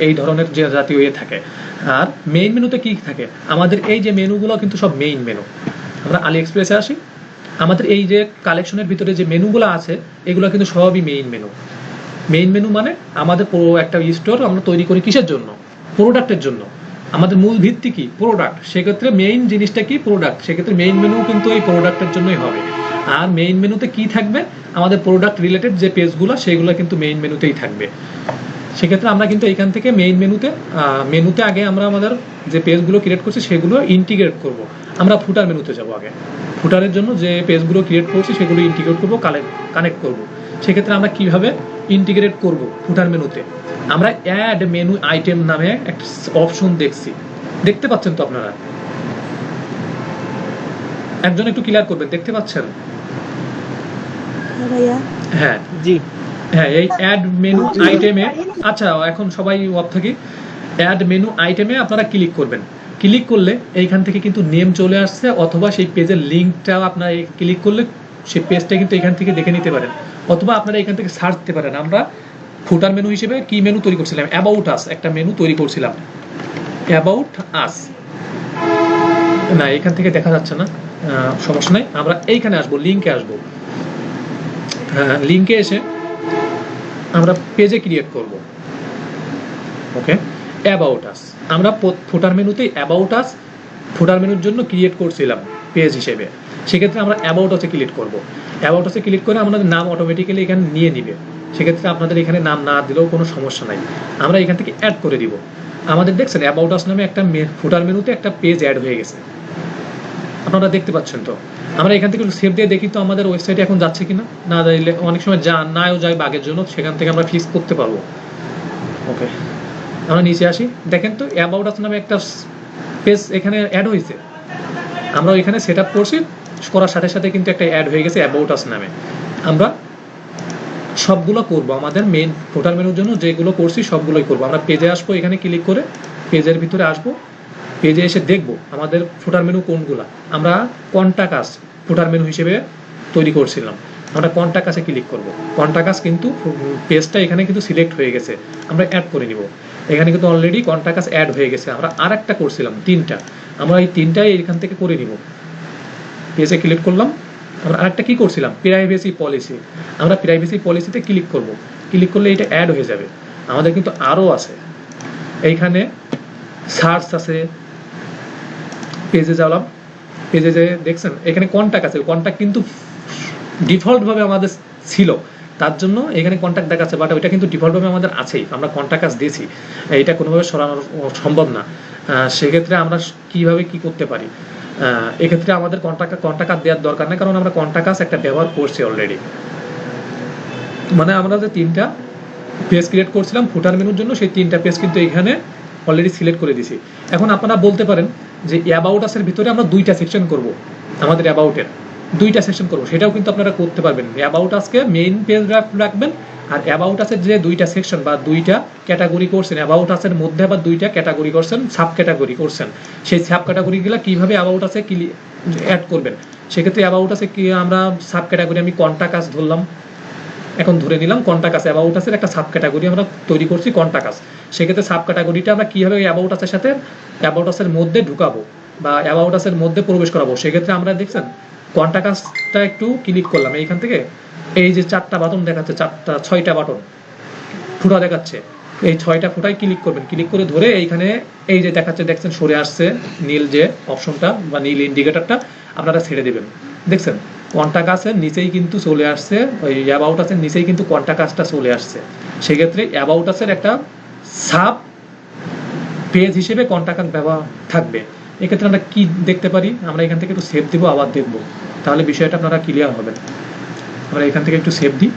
[SPEAKER 1] এই ধরনের যে জাতীয় ইয়ে থাকে। আর মেইন মেনুতে কি থাকে, আমাদের এই যে মেনুগুলো কিন্তু সব মেইন মেনু। আমরা আলি এক্সপ্রেসে আসি, আমাদের এই যে কালেকশনের ভিতরে যে মেনুগুলো আছে এগুলো কিন্তু সবই মেইন মেনু। মেইন মেনু মানে আমাদের পুরো একটা স্টোর আমরা তৈরি করি কিসের জন্য, প্রোডাক্টের জন্য। আমাদের মূল ভিত্তি কি, প্রোডাক্ট। সেক্ষেত্রে মেইন জিনিসটা কি, প্রোডাক্ট। সেক্ষেত্রে মেইন মেনু কিন্তু এই প্রোডাক্টের জন্যই হবে। আর মেইন মেনুতে কি থাকবে, আমাদের প্রোডাক্ট রিলেটেড যে পেজগুলো সেগুলো কিন্তু মেইন মেনুতেই থাকবে। সেক্ষেত্রে আমরা কিন্তু এখান থেকে মেইন মেনুতে আগে আমরা আমাদের যে পেজগুলো ক্রিয়েট করছি সেগুলো ইন্টিগ্রেট করব। আমরা ফুটার মেনুতে যাব আগে, ফুটারের জন্য যে পেজগুলো ক্রিয়েট করছি সেগুলো ইন্টিগ্রেট করব, কানেক্ট করব। সেক্ষেত্রে আমরা কিভাবে ইন্টিগ্রেট করব, ফুটার মেনুতে আমরা অ্যাড মেনু আইটেম নামে একটা অপশন দেখতে পাচ্ছেন তো আপনারা, একজন একটু ক্লিয়ার করবেন, দেখতে পাচ্ছেন? হ্যাঁ
[SPEAKER 3] জি,
[SPEAKER 1] হ্যাঁ, এই অ্যাড মেনু আইটেমে, আচ্ছা এখন সবাই অফ থাকি, অ্যাড মেনু আইটেমে আপনারা ক্লিক করবেন। ক্লিক করলে এইখান থেকে কিন্তু নেম চলে আসছে, অথবা সেই পেজের লিঙ্কটা আপনারা ক্লিক করলে সেই পেজটা কিন্তু এখান থেকে দেখে নিতে পারেন, অথবা আপনারা এখান থেকে সার্চ দিতে পারেন। আমরা ফুটার মেনু হিসেবে কি মেনু তৈরি করছিলাম, অ্যাবাউট আস একটা মেনু তৈরি করছিলাম, অ্যাবাউট আস। না, এখান থেকে দেখা যাচ্ছে না, সমস্যা নাই, আমরা এইখানে আসবো, লিঙ্কে আসবো। লিঙ্কে এসে আমরা পেজে ক্রিয়েট করব। ওকে, অ্যাবাউট আস, আমরা ফুটার মেনুতে অ্যাবাউট আস ফুটার মেনুর জন্য ক্রিয়েট করছিলাম পেজ হিসেবে, সেক্ষেত্রে আমরা অ্যাবাউট আসে ক্লিক করব। অ্যাবাউট আসে ক্লিক করে আমাদের নাম অটোমেটিক্যালি এখানে নিয়ে নিবে, সেক্ষেত্রে আপনাদের এখানে নাম না দিলেও কোনো সমস্যা নাই, আমরা এখান থেকে অ্যাড করে দিব। আমাদের দেখছেন অ্যাবাউট আস নামে একটা ফুটার মেনুতে একটা পেজ অ্যাড হয়ে গেছে, আপনারা দেখতে পাচ্ছেন। তো আমরা এখান থেকে সেভ দিয়ে দেখি তো আমাদের ওয়েবসাইটে এখন যাচ্ছে কিনা, না যাইলে অনেক সময় নাও যায় বাগের জন্য, সেখান থেকে আমরা ফিক্স করতে পারবো। ওকে, আমরা নিচে আসি, দেখেন তো অ্যাবাউট আস নামে একটা পেজ এখানে অ্যাড হয়েছে, আমরা এখানে সেট আপ করছি, করার সাথে সাথে কিন্তু একটা অ্যাড হয়ে গেছে অ্যাবাউট আস নামে। আমরা সবগুলো করব, আমাদের মেইন ফুটার মেনুর জন্য যেগুলো করছি সবগুলোই করব। আমরা পেজে আসবো, এখানে ক্লিক করে পেজের ভিতরে আসবো, পেজে এসে দেখব আমাদের ফুটার মেনু কোনগুলো। আমরা কন্টাক্ট আস ফুটার মেনু হিসেবে তৈরি করছিলাম, আমরা কন্টাক্ট আসে ক্লিক করব। কন্টাক্ট আস কিন্তু পেজটা এখানে কিন্তু সিলেক্ট হয়ে গেছে, আমরা অ্যাড করে নিব। এখানে কিন্তু অলরেডি কন্টাক্ট আস অ্যাড হয়ে গেছে, আমরা আর একটা করছিলাম, 3টা, আমরা এই 3টাই এখান থেকে করে নিব। পেজে ক্লিক করলাম, আমরা আরেকটা কি করছিলাম, প্রাইভেসি পলিসি, আমরা প্রাইভেসি পলিসিতে ক্লিক করব। ক্লিক করলে এটা অ্যাড হয়ে যাবে। আমাদের কিন্তু আরও আছে, এইখানে সার্চ আছে, পেজে যাওয়ালাম, পেজে যে দেখছেন এখানে কন্টাক্ট আছে, কন্টাক্ট কিন্তু ডিফল্টভাবে আমাদের ছিল, তার জন্য এখানে কন্টাক্ট দেখাচ্ছে, বাট ওইটা কিন্তু ডিফল্টভাবে আমাদের আছেই, আমরা কন্টাক্ট আস দিয়েছি, এটা কোনোভাবে সরানো সম্ভব না। সেক্ষেত্রে আমরা কিভাবে কি করতে পারি, এক্ষেত্রে আমাদের কন্টাক্ট আস দেওয়ার দরকার নেই, কারণ আমরা কন্টাক্ট আস একটা ব্যবহার করছি অলরেডি। মানে আমরা যে 3টা পেজ ক্রিয়েট করছিলাম ফুটার মেনুর জন্য, সেই 3টা পেজ কিন্তু এখানে অলরেডি সিলেক্ট করে দিছি। এখন আপনারা বলতে পারেন যে অ্যাবাউট আসের ভিতরে আমরা 2টা সেকশন করব, আমাদের অ্যাবাউটের 2টা সেকশন করব, সেটাও কিন্তু আপনারা করতে পারবেন। অ্যাবাউট আসকে মেইন পেজ রাখবেন, আর অ্যাবাউট আসের যে 2টা সেকশন বা 2টা ক্যাটাগরি করছেন, অ্যাবাউট আসের মধ্যে আবার 2টা ক্যাটাগরি করছেন, সাব ক্যাটাগরি করছেন, সেই সাব ক্যাটাগরিগুলো কীভাবে অ্যাবাউট আসে অ্যাড করবেন। সেক্ষেত্রে অ্যাবাউট আসে কি আমরা সাব ক্যাটাগরি, আমি কন্টাক্ট আস ধরলাম, এখন ধরে নিলাম কন্টাক্ট আস, অ্যাবাউট আসের একটা সাব ক্যাটাগরি আমরা তৈরি করছি কন্টাক্ট আস। সেক্ষেত্রে সাব ক্যাটাগরিটা আমরা কীভাবে অ্যাবাউট আসের সাথে অ্যাবাউট আসের মধ্যে ঢুকাবো বা অ্যাবাউট আসের মধ্যে প্রবেশ করাবো, সেক্ষেত্রে আমরা দেখছেন কন্টাক্ট আসটা একটু ক্লিক করলাম, এইখান থেকে এই যে 4টা বাটন দেখাচ্ছে, 6টা বাটন ফুটা দেখাচ্ছে, এই 6টা ফুটায় ক্লিক করবেন, ক্লিক করে ধরে এইখানে এই যে দেখাচ্ছে দেখছেন সরে আসছে নীল যে অপশনটা বা নীল ইন্ডিকেটরটা, আপনারা ছেড়ে দেবেন। দেখছেন কন্টাক্ট আসের নিচেই কিন্তু চলে আসছে, ওই অ্যাবাউট আসের নিচেই কিন্তু কন্টাক্ট আসটা চলে আসছে। সেক্ষেত্রে অ্যাবাউট আসের একটা সাব পেজ হিসেবে কন্টাক্ট আস ব্যবহার থাকবে। এক্ষেত্রে আমরা কি দেখতে পারি, আমরা এখান থেকে একটু সেভ দিব, আবার দেখবো, তাহলে বিষয়টা আপনারা ক্লিয়ার হবেন। আমরা এখান থেকে একটু সেভ দিই,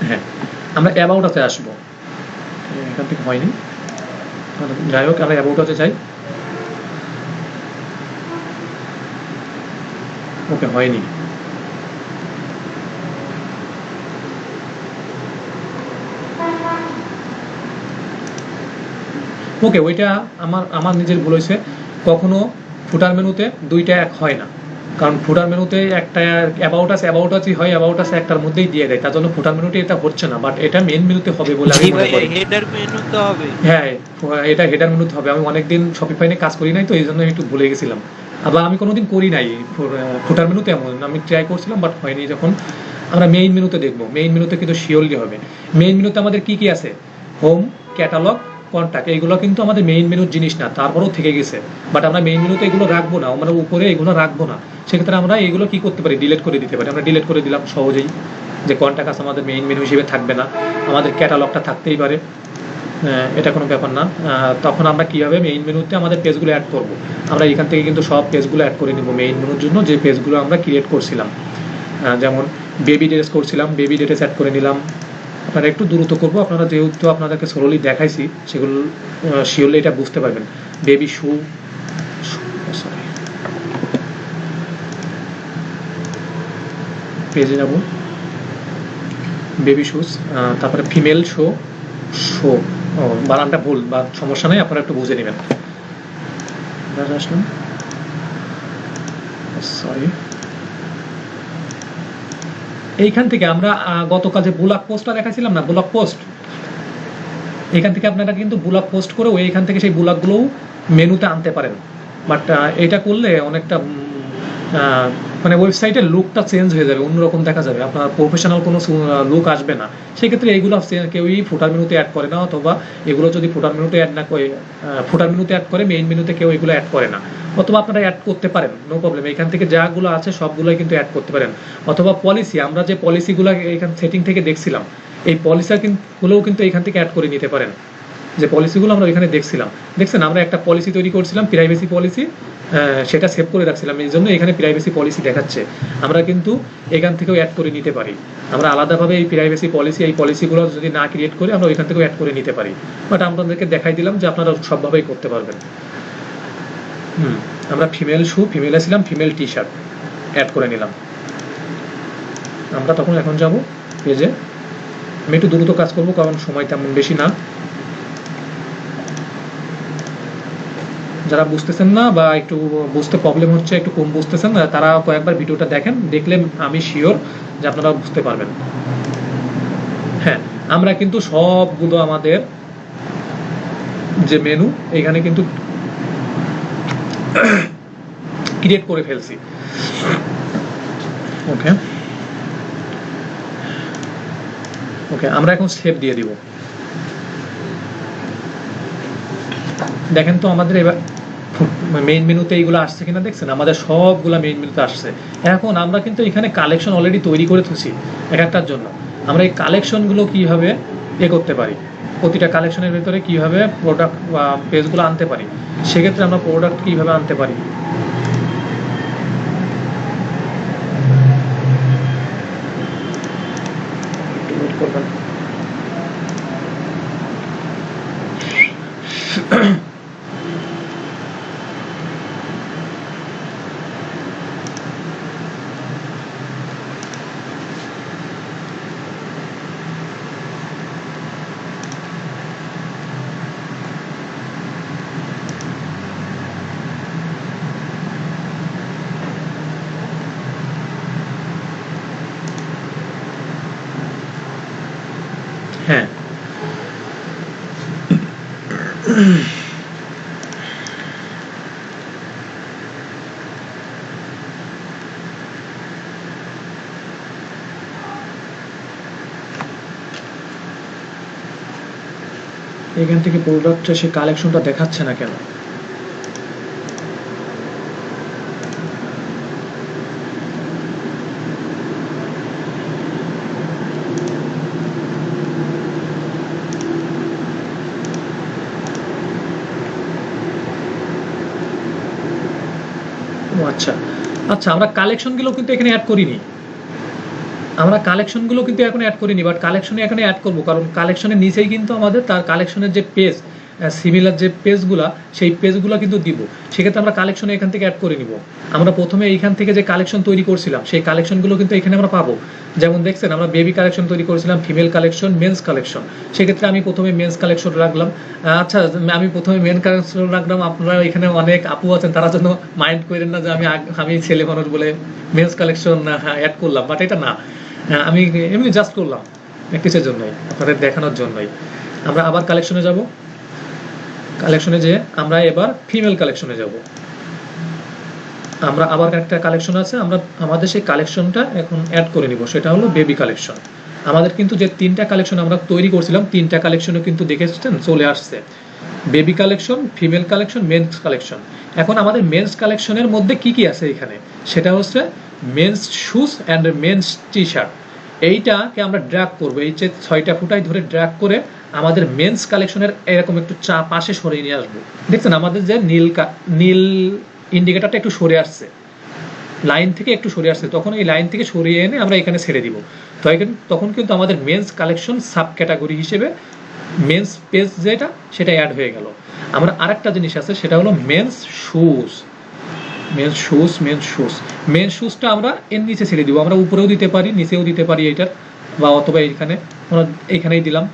[SPEAKER 1] হ্যাঁ আমরা অ্যাবাউট আসে আসবো, এখান থেকে হয়নি, যাই হোক আমরা অ্যাবাউট আসে যাই, ওকে হয়নি। ওকে, ওইটা আমার নিজের ভুল হয়েছে, কখনো ফুটার মেনুতে 2টা এক হয় না, কারণ ফুটার মেনুতে একটা অ্যাবাউট আসই হয়, অ্যাবাউট আস একটার মধ্যেই দিয়ে দেয়, তার জন্য ফুটার মেনুতে এটা হচ্ছে না, বাট এটা মেইন মেনুতে হবে বলে আমি মনে করি।
[SPEAKER 3] হেডার মেনু তো হবে,
[SPEAKER 1] হ্যাঁ এটা হেডার মেনুতে হবে। আমি অনেকদিন শপিফাই নিয়ে কাজ করি নাই, তো এই জন্য একটু ভুলে গেছিলাম, আবার আমি কোনোদিন করি নাই ফুটার মেনুতে, এমন আমি ট্রাই করছিলাম বাট হয়নি। যখন আমরা মেইন মেনুতে দেখবো, মেইন মেনুতে কিন্তু শিওরলি হবে। মেইন মেনুতে আমাদের কি কি আছে, হোম, ক্যাটালগ, কন্টাক্ট, এইগুলো কিন্তু আমাদের মেইন মেনুর জিনিস না, তারপরেও থেকে গেছে, বাট আমরা মেইন মেনুতে এগুলো রাখবো না, আমরা উপরে এগুলো রাখবো না। সেক্ষেত্রে আমরা এগুলো কি করতে পারি, ডিলিট করে দিতে পারি। আমরা ডিলিট করে দিলাম সহজেই, যে কন্টাক্ট আস আমাদের মেইন মেনু হিসেবে থাকবে না, আমাদের ক্যাটালগটা থাকতেই পারে, এটা কোনো ব্যাপার না। তখন আমরা কীভাবে মেইন মেনুতে আমাদের পেজগুলো অ্যাড করব, আমরা এখান থেকে কিন্তু সব পেজগুলো অ্যাড করে নিব মেইন মেনুর জন্য, যে পেজগুলো আমরা ক্রিয়েট করছিলাম। যেমন বেবি ড্রেস করছিলাম, বেবি ড্রেস অ্যাড করে নিলাম। আপনারা একটু দ্রুত করবো, আপনারা যেহেতু আপনাদেরকে স্লোলি দেখাইছি, সেগুলো শিওরলি এটা বুঝতে পারবেন। বেবি শু, সরি পেজে যাব, বেবি শুজ, তারপরে ফিমেল শো, বানানটা ভুল বা সমস্যা নেই, আপনারা একটু বুঝে নেবেন। আসলাম, সরি। এইখান থেকে আমরা গতকাল যে ব্লগ পোস্টটা দেখাছিলাম না, ব্লগ পোস্ট, এখান থেকে আপনারা কিন্তু ব্লগ পোস্ট করে এখান থেকে সেই ব্লগগুলোও মেনুতে আনতে পারেন। বাট এটা করলে অনেকটা মানে ওয়েবসাইটের লুকটা চেঞ্জ হয়ে যাবে, অন্যরকম দেখা যাবে, আপনার প্রফেশনাল কোনো লুক আসবে না। সেক্ষেত্রে এইগুলো কেউই ফুটার মেনুতে অ্যাড করে না, অথবা এগুলো যদি ফুটার মেনুতে অ্যাড না করে, ফুটার মেনুতে অ্যাড করে, মেইন মেনুতে কেউ এগুলো অ্যাড করে না। অথবা আপনারা অ্যাড করতে পারেন, নো প্রবলেম, এখান থেকে যাগুলো আছে সবগুলোই কিন্তু অ্যাড করতে পারেন। অথবা পলিসি, আমরা যে পলিসিগুলো এখান সেটিং থেকে দেখছিলাম, এই পলিসিগুলোও কিন্তু এখান থেকে অ্যাড করে নিতে পারেন। যে পলিসিগুলো আমরা এখানে দেখছিলাম, দেখছেন আমরা একটা পলিসি তৈরি করছিলাম, প্রাইভেসি পলিসি, সেটা সেভ করে রাখছিলাম, এই জন্য এখানে প্রাইভেসি পলিসি দেখাচ্ছে। আমরা কিন্তু এখান থেকেও অ্যাড করে নিতে পারি। আমরা আলাদাভাবে এই প্রাইভেসি পলিসি, এই পলিসিগুলো যদি না ক্রিয়েট করে আমরা ওইখান থেকেও অ্যাড করে নিতে পারি। বাট আপনাদেরকে দেখাই দিলাম যে আপনারা সবভাবেই করতে পারবেন। আমরা ফিমেল শু, ফিমেলে ছিলাম, ফিমেল টি শার্ট অ্যাড করে নিলাম। আমরা তখন এখন যাব পেজে। আমি একটু দ্রুত কাজ করবো কারণ সময় তেমন বেশি না। যারা বুঝতেছেন না বা একটু বুঝতে প্রবলেম হচ্ছে, একটু কম বুঝতেছেন, তারা কয়েকবার ভিডিওটা দেখেন, দেখলে আমি শিওর যে আপনারা বুঝতে পারবেন। হ্যাঁ, আমরা কিন্তু সবগুলো আমাদের যে মেনু এখানে কিন্তু ক্রিয়েট করে ফেলছি। ওকে ওকে, আমরা এখন সেভ দিয়ে দিব। দেখেন তো আমাদের এবার মেইন মেনুতে এইগুলো আসছে কিনা দেখছেন, আমাদের সবগুলা মেইন মেনুতে আসছে। এখন আমরা কিন্তু এখানে কালেকশন অলরেডি তৈরি করে থুছি এক একটার জন্য। আমরা এই কালেকশনগুলো কিভাবে করতে পারি, প্রতিটা কালেকশনের ভিতরে কিভাবে প্রোডাক্ট বা পেজগুলো আনতে পারি, সেক্ষেত্রে আমরা প্রোডাক্ট কিভাবে আনতে পারি। হ্যাঁ, এখান থেকে প্রোডাক্টটা সে কালেকশনটা দেখাচ্ছে না কেন? আচ্ছা আচ্ছা, আমরা কালেকশনগুলো কিন্তু এখানে অ্যাড করিনি, আমরা কালেকশনগুলো কিন্তু এখন অ্যাড করিনি, বাট কালেকশনে এখানে অ্যাড করবো, কারণ কালেকশনের নিচেই কিন্তু আমাদের তার কালেকশনের যে পেজ, সিমিলার যে পেজগুলা, সেই পেজগুলো কিন্তু দিব। সেক্ষেত্রে আমরা কালেকশনে এখান থেকে অ্যাড করে নিব। আমরা প্রথমে এইখান থেকে যে কালেকশন তৈরি করছিলাম, সেই কালেকশনগুলো কিন্তু এখানে আমরা পাবো। যেমন দেখছেন আমরা বেবি কালেকশন তৈরি করেছিলাম, ফিমেল কালেকশন, মেন্স কালেকশন। সেক্ষেত্রে আমি প্রথমে মেন্স কালেকশন রাখলাম। আচ্ছা, আমি প্রথমে মেন কালেকশন রাখলাম। আপনারা এখানে অনেক আপু আছেন, তারা জন্য মাইন্ড করেন না যে আমি ছেলে মানুষ বলে মেন্স কালেকশন অ্যাড করলাম, বাট এটা না, আমি এমনি জাস্ট করলাম কিসের জন্যই, আপনাদের দেখানোর জন্যই। আমরা আবার কালেকশনে যাব। কালেকশনে যে আমরা এবার ফিমেল কালেকশনে যাব। আমরা আবার একটা কালেকশন আছে, আমরা আমাদের সেই কালেকশনটা এখন অ্যাড করে নিব, সেটা হলো বেবি কালেকশন। আমাদের কিন্তু যে তিনটা কালেকশন আমরা তৈরি করছিলাম, তিনটা কালেকশনও কিন্তু দেখেছেন চলে আসছে, baby collection, female collection, men's collection. এখন আমাদের মেন্স কালেকশনের মধ্যে কি কি আছে এখানে, সেটা হচ্ছে men's shoes and men's T shirt. এইটাকে আমরা ড্র্যাগ করবো, এই যে 6টা ফুটাই ধরে ড্র্যাগ করে আমাদের মেন্স কালেকশনের এরকম একটু পাশে সরিয়ে নিয়ে আসবো। দেখছেন আমাদের যে নীল ইন্ডিকেটরটা একটু সরে আসছে, লাইন থেকে একটু সরে আসছে, তখন এই লাইন থেকে সরিয়ে এনে আমরা এখানে ছেড়ে দিব। তখন কিন্তু আমাদের মেন্স কালেকশন সাব ক্যাটাগরি হিসেবে মেন্স পেজ যেটা, সেটা অ্যাড হয়ে গেল। আমরা আরেকটা জিনিস আছে, সেটা হলো মেন্স শুজ। মেন্স শুজটা আমরা এর নিচে ছেড়ে দিব, আমরা উপরেও দিতে পারি, নিচেও দিতে পারি এইটার, বা অথবা এইখানেই দিলাম,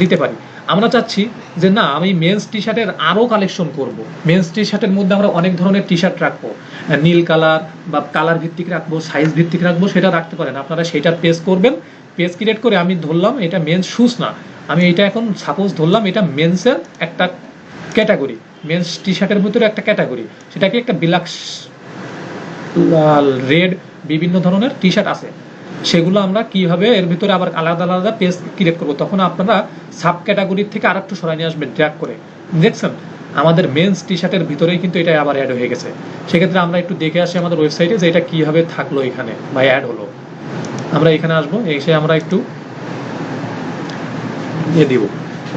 [SPEAKER 1] দিতে পারি। আমরা চাচ্ছি যে না, আমি মেন্স টি শার্টের আরও কালেকশন করব। মেন্স টি শার্টের মধ্যে আমরা অনেক ধরনের টি শার্ট রাখবো, নীল কালার বা কালার ভিত্তিক রাখবো, সাইজ ভিত্তিক রাখবো, সেটা রাখতে পারেন আপনারা। সেটা পেজ করবেন, পেজ ক্রিয়েট করে আমি ধরলাম এটা মেন্স শুজ না, আমি এটা এখন সাপোজ ধরলাম এটা মেন্সের একটা ক্যাটাগরি, মেন্স টি শার্টের ভিতরে একটা ক্যাটাগরি, সেটাকে একটা ব্ল্যাক, লাল, রেড বিভিন্ন ধরনের টি শার্ট আছে, সেগুলো আমরা কিভাবে এর ভিতরে আবার আলাদা আলাদা পেজ ক্রিয়েট করবো, তখন আপনারা সাব ক্যাটাগরির থেকে আর একটু সরাই নিয়ে আসবেন ড্র্যাগ করে। দেখছেন আমাদের মেন্স টি শার্টের ভিতরেই কিন্তু এটা আবার অ্যাড হয়ে গেছে। সেক্ষেত্রে আমরা একটু দেখে আসি আমাদের ওয়েবসাইটে যে এটা কীভাবে থাকলো এখানে বা অ্যাড হলো। আমরা এখানে আসবো, এসে আমরা একটু দিয়ে দিব।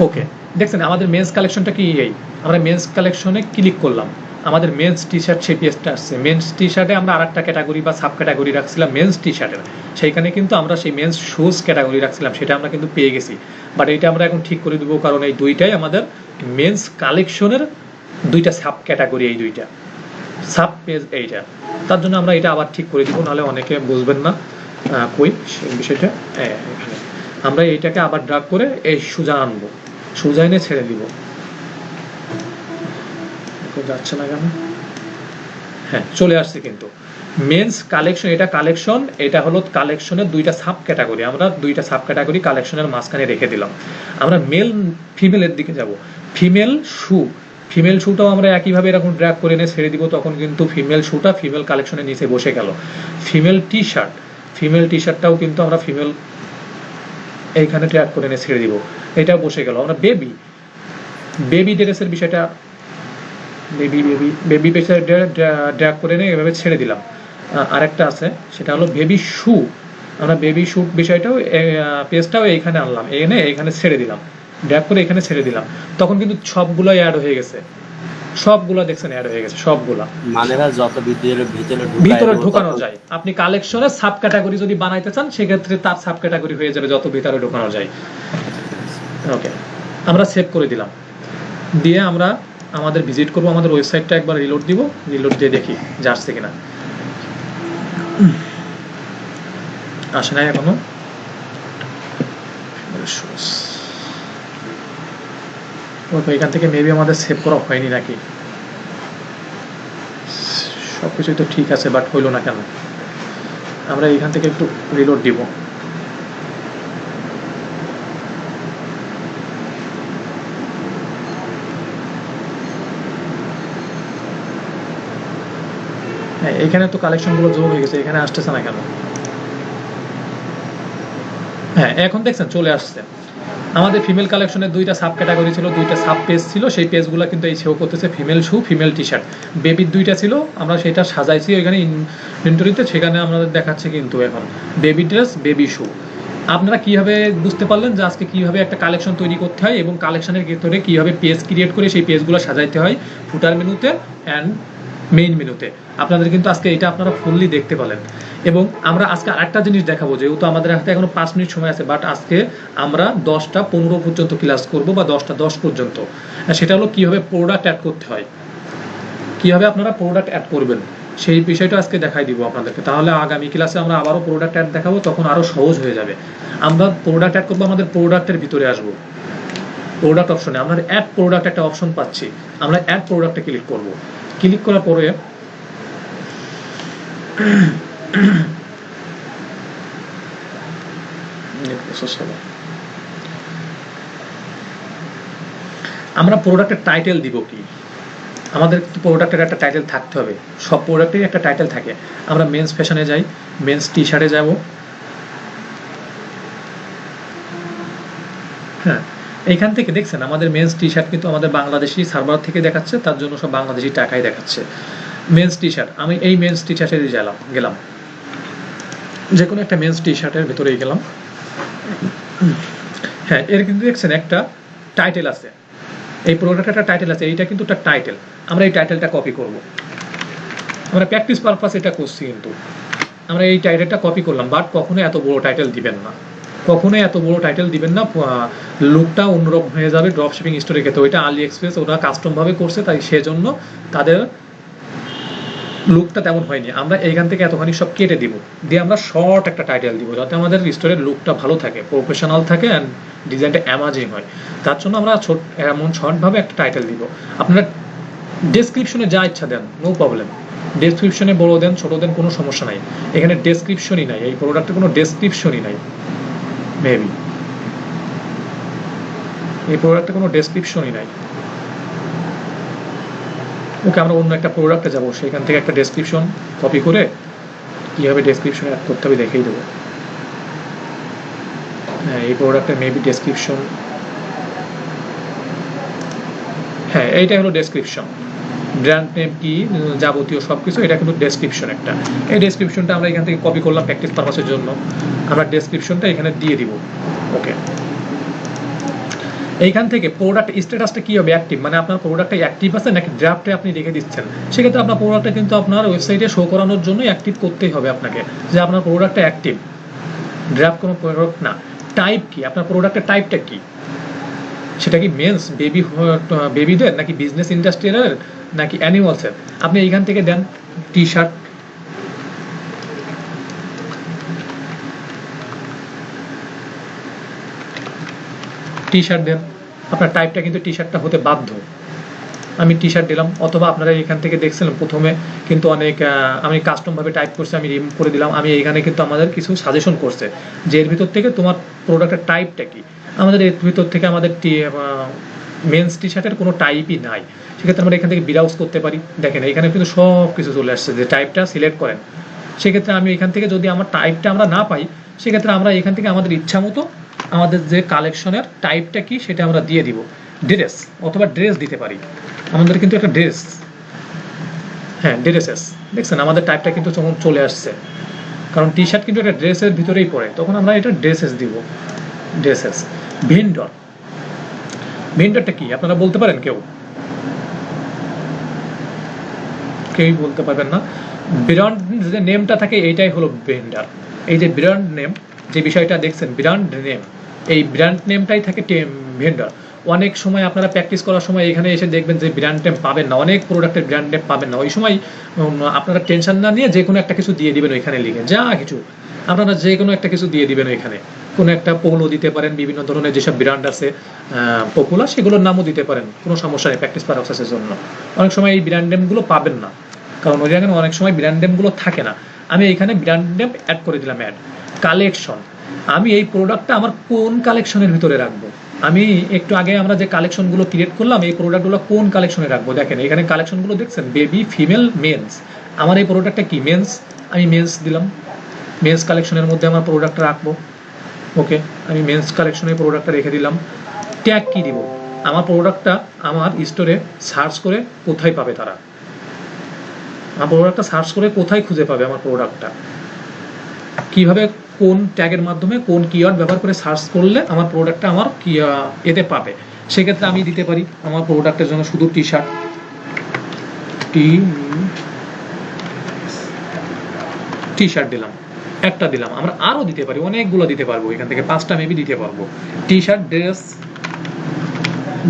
[SPEAKER 1] ওকে, দেখছেন আমাদের মেন্স কালেকশনটা কি এই, আমরা মেন্স কালেকশনে ক্লিক করলাম, আমাদের মেন্স টি শার্ট সেই পেজটা আসছে। মেন্স টি শার্টে আমরা আরেকটা ক্যাটাগরি বা সাব ক্যাটাগরি রাখছিলাম মেন্স টি শার্টের, সেইখানে কিন্তু আমরা সেই মেন্স শুজ ক্যাটাগরি রাখছিলাম, সেটা আমরা কিন্তু পেয়ে গেছি। বাট এইটা আমরা এখন ঠিক করে দেবো, কারণ এই দুইটাই আমাদের মেন্স কালেকশনের দুইটা সাব ক্যাটাগরি, এই দুইটা সাব পেজ এইটা, তার জন্য আমরা এটা আবার ঠিক করে দিব, নাহলে অনেকে বুঝবেন না কই সেই বিষয়টা। এখানে আমরা এইটাকে আবার ড্রাগ করে এই সোজা আনবো, সোজা এনে ছেড়ে দিব। যাচ্ছে না কেন? হ্যাঁ চলে আসছে কিন্তু মেন্স কালেকশন, এটা কালেকশন, এটা হলো কালেকশনের দুইটা সাব ক্যাটাগরি, আমরা দুইটা সাব ক্যাটাগরি কালেকশনের মাঝখানে রেখে দিলাম। আমরা মেল ফিমেলের দিকে যাব। ফিমেল শু, ফিমেল শুটাও আমরা একইভাবে এরকম ড্র্যাগ করে এনে ছেড়ে দিব, তখন কিন্তু ফিমেল শুটা ফিমেল কালেকশনের নিচে বসে গেল। ফিমেল টি শার্ট, ফিমেল টি শার্টটাও কিন্তু আমরা ফিমেল এইখানে ড্র্যাগ করে এনে ছেড়ে দিব, এটাও বসে গেল। আমরা বেবি, বেবি ড্রেসের বিষয়টা, বেবি পেজে ড্র্যাগ করে এনে এভাবে ছেড়ে দিলাম। আরেকটা আছে সেটা হলো বেবি শু, আমরা বেবি শু বিষয়টাও পেজটাও এইখানে আনলাম, এনে এইখানে ছেড়ে দিলাম, ড্র্যাগ করে এখানে ছেড়ে দিলাম, তখন কিন্তু সবগুলো অ্যাড হয়ে গেছে, সবগুলো দেখছেন অ্যাড হয়ে গেছে সবগুলা।
[SPEAKER 2] মানে ভাই যত
[SPEAKER 1] ভিতরে ঢোকানো যায়, আপনি কালেকশনে সাব ক্যাটাগরি যদি বানাইতে চান সেক্ষেত্রে তার সাব ক্যাটাগরি হয়ে যাবে যত ভিতরে ঢোকানো যায়। ওকে, আমরা সেভ করে দিলাম, দিয়ে আমরা আমাদের ভিজিট করব, আমাদের ওয়েবসাইটটা একবার রিলোড দিব, রিলোড দিয়ে দেখি যে আসছে কিনা। আসে নাই এখনো, এখান থেকে মেবি আমাদের সেভ করা হয়নি নাকি, সবকিছুই তো ঠিক আছে বাট হইলো না কেন। আমরা এখান থেকে একটু রিলোড দিব। হ্যাঁ এখানে তো কালেকশনগুলো যোগ হয়ে গেছে, এখানে আসতেছে না কেন? হ্যাঁ এখন দেখছেন চলে আসছে। আমাদের ফিমেল কালেকশনের দুইটা সাব ক্যাটাগরি ছিল, দুইটা সাব পেজ ছিল, সেই পেজগুলো কিন্তু এই শো করতেছে ফিমেল শু, ফিমেল টি শার্ট। বেবির দুইটা ছিল, আমরা সেটা সাজাইছি ওইখানে ইনভেন্টরিতে, সেখানে আমাদের দেখাচ্ছে কিন্তু এখন বেবি ড্রেস, বেবি শু। আপনারা কিভাবে বুঝতে পারলেন যে আজকে কিভাবে একটা কালেকশন তৈরি করতে হয় এবং কালেকশনের ভিতরে কিভাবে পেজ ক্রিয়েট করে সেই পেজগুলো সাজাইতে হয় ফুটার মেনুতে অ্যান্ড মেইন মেনুতে। আপনাদের কিন্তু আজকে এটা আপনারা ফুললি দেখতে পেলেন। এবং আমরা আজকে আরেকটা জিনিস দেখাবো, যেহেতু আমাদের হাতে এখনো 5 মিনিট সময় আছে, বাট আজকে আমরা 10টা 15 পর্যন্ত ক্লাস করব বা 10টা 10 পর্যন্ত। সেটা হলো কিভাবে প্রোডাক্ট অ্যাড করতে হয়, কিভাবে আপনারা প্রোডাক্ট অ্যাড করবেন সেই বিষয়টা আজকে দেখাই দিব আপনাদেরকে। তাহলে আগামী ক্লাসে আমরা আবারও প্রোডাক্ট অ্যাড দেখাবো, তখন আরও সহজ হয়ে যাবে। আমরা প্রোডাক্ট অ্যাড করবো, আমাদের প্রোডাক্টের ভিতরে আসবো, প্রোডাক্ট অপশনে আমরা অ্যাড প্রোডাক্ট একটা অপশন পাচ্ছি, আমরা অ্যাড প্রোডাক্টে ক্লিক করব। ক্লিক করার পরে আমরা প্রোডাক্টের টাইটেল দিব কি, আমাদের প্রোডাক্টের একটা টাইটেল থাকতে হবে, সব প্রোডাক্টেরই একটা টাইটেল থাকে। আমরা মেন্স ফ্যাশনে যাই, মেন্স টি শার্টে যাব। হ্যাঁ এইখান থেকে দেখছেন আমাদের মেন্স টি শার্ট কিন্তু আমাদের বাংলাদেশি সার্ভার থেকে দেখাচ্ছে, তার জন্য সব বাংলাদেশি টাকায় দেখাচ্ছে। মেন্স টি শার্ট, আমি এই মেন্স টি শার্টে গেলাম, যে কোনো একটা মেন্স টি শার্টের ভেতরেই গেলাম। হ্যাঁ এর কিন্তু দেখছেন একটা টাইটেল আছে, এই প্রোডাক্টের একটা টাইটেল আছে, এইটা কিন্তু একটা টাইটেল। আমরা এই টাইটেলটা কপি করব, আমরা প্র্যাকটিস পারপাস এটা করছি, কিন্তু আমরা এই টাইটেলটা কপি করলাম। বাট কখনো এত বড় টাইটেল দিবেন না, কখনোই এত বড় টাইটেল দিবেন না, লুকটা অন্যরকম হয়ে যাবে ড্রপ শিপিং স্টোরে ক্ষেত্রে। ওইটা আলি এক্সপ্রেস ওরা কাস্টমভাবে করছে, তাই সেজন্য তাদের লুকটা তেমন হয়নি। আমরা এইখান থেকে এতখানি সব কেটে দিব, দিয়ে আমরা শর্ট একটা টাইটেল দিব, যাতে আমাদের স্টোরের লুকটা ভালো থাকে, প্রফেশনাল থাকে অ্যান্ড ডিজাইনটা অ্যামাজিং হয়। তার জন্য আমরা এমন শর্টভাবে একটা টাইটেল দিব। আপনারা ডেসক্রিপশনে যা ইচ্ছা দেন, নো প্রবলেম, ডেসক্রিপশনে বড় দেন ছোট দেন, কোনো সমস্যা নাই। এখানে ডেসক্রিপশনই নাই, এই প্রোডাক্টের কোনো ডেসক্রিপশনই নাই মেবি। এই প্রোডাক্টে কোনো ডেসক্রিপশনই নাই। ওকে, আমরা অন্য একটা প্রোডাক্টে যাবো, সেখান থেকে একটা ডেসক্রিপশন কপি করে কীভাবে ডেসক্রিপশন অ্যাড করতে হবে দেখিয়ে দেবো। হ্যাঁ, এই প্রোডাক্টে মেবি ডেসক্রিপশন, হ্যাঁ এইটাই হলো ডেসক্রিপশন, ব্র্যান্ড নেম কি, যাবতীয় সব কিছু, এটা কিন্তু ডেসক্রিপশন একটা। এই ডেসক্রিপশনটা আমরা এখান থেকে কপি করলাম প্র্যাকটিস পারপাসের জন্য, আমরা ডেসক্রিপশনটা এখানে দিয়ে দিব। ওকে, এইখান থেকে প্রোডাক্ট স্ট্যাটাসটা কী হবে, অ্যাক্টিভ, মানে আপনার প্রোডাক্টটা অ্যাক্টিভ আছে নাকি ড্রাফটে আপনি রেখে দিচ্ছেন। সেক্ষেত্রে আপনার প্রোডাক্টটা কিন্তু আপনার ওয়েবসাইটে শো করানোর জন্য অ্যাক্টিভ করতেই হবে আপনাকে, যে আপনার প্রোডাক্টটা অ্যাক্টিভ, ড্রাফট কোনো প্রোডাক্ট না। টাইপ কি, আপনার প্রোডাক্টের টাইপটা কি, সেটা কি মেন্স, বেবিদের নাকি বিজনেস ইন্ডাস্ট্রিয়ালের নাকি অ্যানিমালসের, আপনি এইখান থেকে দেন। টি শার্ট, টি শার্ট দেন, আপনার টাইপটা কিন্তু টি শার্টটা হতে বাধ্য। আমি টি শার্ট দিলাম, অথবা আপনারা এখান থেকে দেখছিলেন প্রথমে কিন্তু অনেক আমি কাস্টমভাবে টাইপ করছি, আমি রিমুভ করে দিলাম। আমি এইখানে কিন্তু আমাদের কিছু সাজেশন করছে যে এর ভিতর থেকে তোমার প্রোডাক্টের টাইপটা কি। আমাদের এর ভিতর থেকে আমাদের মেন্স টি শার্টের কোনো টাইপই নাই, সেক্ষেত্রে আমরা এখান থেকে ব্রাউজ করতে পারি। দেখেন এখানে কিন্তু সব কিছু চলে আসছে, যে টাইপটা সিলেক্ট করেন। সেক্ষেত্রে আমি এখান থেকে যদি আমার টাইপটা আমরা না পাই, সেক্ষেত্রে আমরা এখান থেকে আমাদের ইচ্ছা মতো আমাদের যে কালেকশনের টাইপটা কি সেটা আমরা দিয়ে দিব। ড্রেস অথবা ড্রেস দিতে পারি, আমাদের কিন্তু একটা ড্রেস, হ্যাঁ ড্রেসেস, দেখছেন আমাদের টাইপটা কিন্তু চলে আসছে, কারণ টি শার্ট কিন্তু একটা ড্রেসের ভিতরেই পড়ে, তখন আমরা এটা ড্রেসেস দিব, ড্রেসেস। ভেন্ডর, ভেন্ডরটা কি আপনারা বলতে পারেন? কেউই বলতে পারবেন না। ব্র্যান্ড যে নেমটা থাকে এইটাই হলো ভেন্ডর। এই যে ব্র্যান্ড নেম, যে বিষয়টা দেখছেন ব্র্যান্ড নেম, এই ব্র্যান্ড নেমটাই থাকে ভেন্ডর। অনেক সময় আপনারা প্র্যাকটিস করার সময় এখানে এসে দেখবেন যে ব্র্যান্ড নেম পাবেন না, অনেক প্রোডাক্টের ব্র্যান্ড নেম পাবেন না। ওই সময় আপনারা টেনশন না নিয়ে যে কোনো একটা কিছু দিয়ে দিবেন ওইখানে লিখে, যা কিছু আপনারা যে কোনো একটা কিছু দিয়ে দিবেন ওইখানে। কোনো একটা পোলো দিতে পারেন, বিভিন্ন ধরনের যেসব ব্র্যান্ড আছে পপুলার, সেগুলোর নামও দিতে পারেন, কোনো সমস্যা নেই প্র্যাকটিস পারপাসের জন্য। অনেক সময় এই ব্র্যান্ড নেমগুলো পাবেন না, কারণ ওই জায়গায় অনেক সময় ব্র্যান্ড নেমগুলো থাকে না। আমি এখানে ব্র্যান্ড নেম অ্যাড করে দিলাম। অ্যাড কালেকশন, আমি এই প্রোডাক্টটা আমার কোন কালেকশনের ভিতরে রাখবো। আমি একটু আগে আমরা যে কালেকশনগুলো ক্রিয়েট করলাম, এই প্রোডাক্টগুলো কোন কালেকশনে রাখবো। দেখেন এখানে কালেকশনগুলো দেখছেন, বেবি, ফিমেল, মেন্স। আমার এই প্রোডাক্টটা কি মেন্স, আমি মেন্স দিলাম, মেন্স কালেকশনের মধ্যে আমার প্রোডাক্টটা রাখবো। ওকে, আমি মেন্স কালেকশনে প্রোডাক্টটা রেখে দিলাম। ট্যাগ কি দিব, আমার প্রোডাক্টটা আমার স্টোরে সার্চ করে কোথায় পাবে তারা, আমার প্রোডাক্টটা সার্চ করে কোথায় খুঁজে পাবে আমার প্রোডাক্টটা, কিভাবে কোন ট্যাগের মাধ্যমে কোন কিওয়ার্ড ব্যবহার করে সার্চ করলে আমার প্রোডাক্টটা আমার এতে পাবে। সেক্ষেত্রে আমি দিতে পারি আমার প্রোডাক্টের জন্য শুধু টি শার্ট, টি শার্ট দিলাম, একটা দিলাম। আমরা আরও দিতে পারি, অনেকগুলো দিতে পারবো, এখান থেকে 5টা মেবি দিতে পারবো। টি শার্ট, ড্রেস,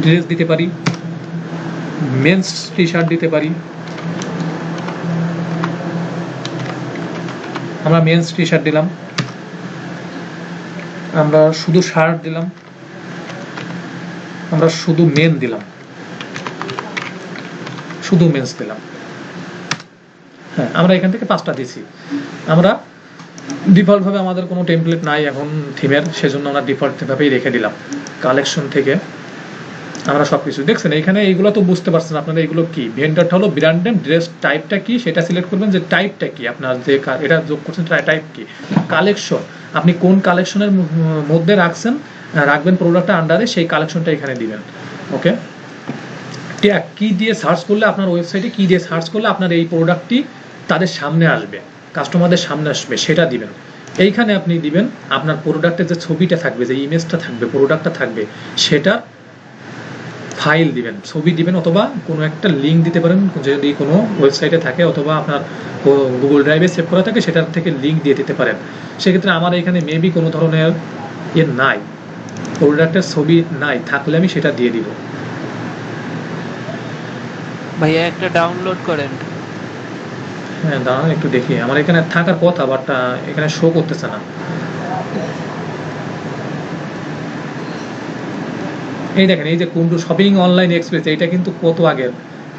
[SPEAKER 1] ড্রেস দিতে পারি, মেন্স টি শার্ট দিতে পারি, আমরা মেন্স টি শার্ট দিলাম, আমরা শুধু শার্ট দিলাম, আমরা শুধু মেন দিলাম, শুধু মেন্স দিলাম। হ্যাঁ, আমরা এখান থেকে 5টা দিছি। আমরা ডিফল্টভাবে আমাদের কোনো টেমপ্লেট নাই এখন থিমের, সেজন্য আমরা ডিফল্টভাবেই রেখে দিলাম। কালেকশন থেকে আমরা সব কিছু দেখছেন এইখানে, এইগুলো তো বুঝতে পারছেন আপনারা এইগুলো কি। ভেন্ডরটা হলো ব্র্যান্ড নেম, ড্রেস টাইপটা কি সেটা সিলেক্ট করবেন, যে টাইপটা কি আপনার যে এটা যোগ করছেন টাইপ কি। কালেকশন, আপনি কোন কালেকশনের মধ্যে রাখবেন প্রোডাক্টটা আন্ডারে, সেই কালেকশনটা এখানে দিবেন। ওকে, ট্যাগ কি দিয়ে সার্চ করলে আপনার ওয়েবসাইটে কি দিয়ে সার্চ করলে আপনার এই প্রোডাক্টটি তাদের সামনে আসবে, কাস্টমারদের সামনে আসবে, সেটা দিবেন। এইখানে আপনি দিবেন আপনার প্রোডাক্টের যে ছবিটা থাকবে, যে ইমেজটা থাকবে, প্রোডাক্টটা থাকবে, সেটা ফাইল দিবেন, ছবি দিবেন, অথবা কোনো একটা লিঙ্ক দিতে পারেন যদি কোনো ওয়েবসাইটে থাকে, অথবা আপনার গুগল ড্রাইভে সেভ করা থাকে সেটার থেকে লিঙ্ক দিয়ে দিতে পারেন। সেক্ষেত্রে আমার এখানে মেবি কোনো ধরনের নাই, প্রোডাক্টের ছবি নাই, থাকলে আমি সেটা দিয়ে দিব।
[SPEAKER 3] ভাইয়া একটা ডাউনলোড করেন।
[SPEAKER 1] হ্যাঁ দাঁড়ান একটু দেখি, আমার এখানে থাকার কথা বাট এখানে শো করতেছে না। এই দেখেন, এই যে কুন্ডু শপিং অনলাইন এক্সপ্রেস, এইটা কিন্তু কত আগের,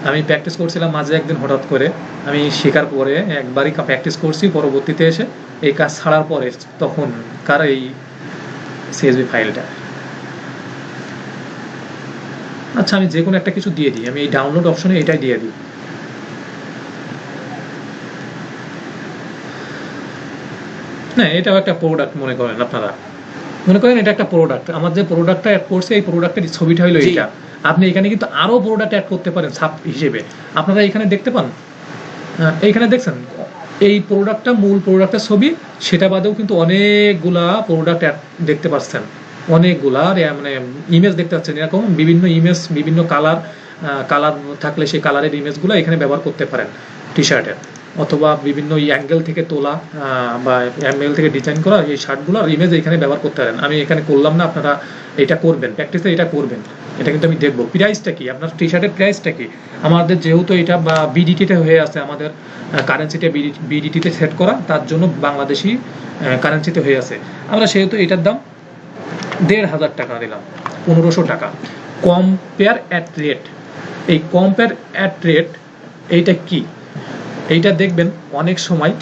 [SPEAKER 1] আমি প্র্যাকটিস করছিলাম মাঝে একদিন, হঠাৎ করে আমি শেখার পরে একবারই প্র্যাকটিস করছি, পরবর্তীতে এসে এই কাজ ছাড়ার পরে তখন কার এই সিএসভি ফাইলটা। আচ্ছা আমি যে কোনো একটা কিছু দিয়ে দিই, আমি এই ডাউনলোড অপশনে এটাই দিয়ে দিই। না এটাও একটা প্রোডাক্ট মনে করেন, আপনারা মনে করেন এটা একটা প্রোডাক্ট, আমার যে প্রোডাক্টটা অ্যাড করছে এই প্রোডাক্টের ছবিটা হলো
[SPEAKER 2] জি।
[SPEAKER 1] এটা। আপনি এখানে কিন্তু আরো প্রোডাক্ট অ্যাড করতে পারেন সাব হিসেবে, আপনারা এখানে দেখতে পান। এইখানে দেখছেন এই প্রোডাক্টটা মূল প্রোডাক্টের ছবি, সেটা বাদেও কিন্তু অনেকগুলা প্রোডাক্ট দেখতে পাচ্ছেন, অনেকগুলা মানে ইমেজ দেখতে পাচ্ছেন, এরকম বিভিন্ন ইমেজ, বিভিন্ন কালার থাকলে সেই কালারের ইমেজগুলো এখানে ব্যবহার করতে পারেন টি শার্টের, অথবা বিভিন্ন অ্যাঙ্গেল থেকে তোলা বা অ্যাঙ্গেল থেকে ডিজাইন করা এই শার্টগুলোর ইমেজ এখানে ব্যবহার করতে পারেন। আমি এখানে করলাম না, আপনারা এটা করবেন, প্র্যাকটিসে এটা করবেন। এটা কিন্তু আমি দেখবো প্রাইসটা কি, আপনার টি শার্টের প্রাইসটা কি। আমাদের যেহেতু এটা বা বিডিটিতে হয়ে আছে, আমাদের কারেন্সিটা বিডিটিতে সেট করা, তার জন্য বাংলাদেশি কারেন্সিতে হয়ে আছে, আমরা সেহেতু এটার দাম ১,৫০০ টাকা দিলাম, ১৫০০ টাকা। কম্পেয়ার অ্যাট রেট, এই কম্পেয়ার অ্যাট রেট এইটা কি, এইটা দেখবেন অনেক সময়,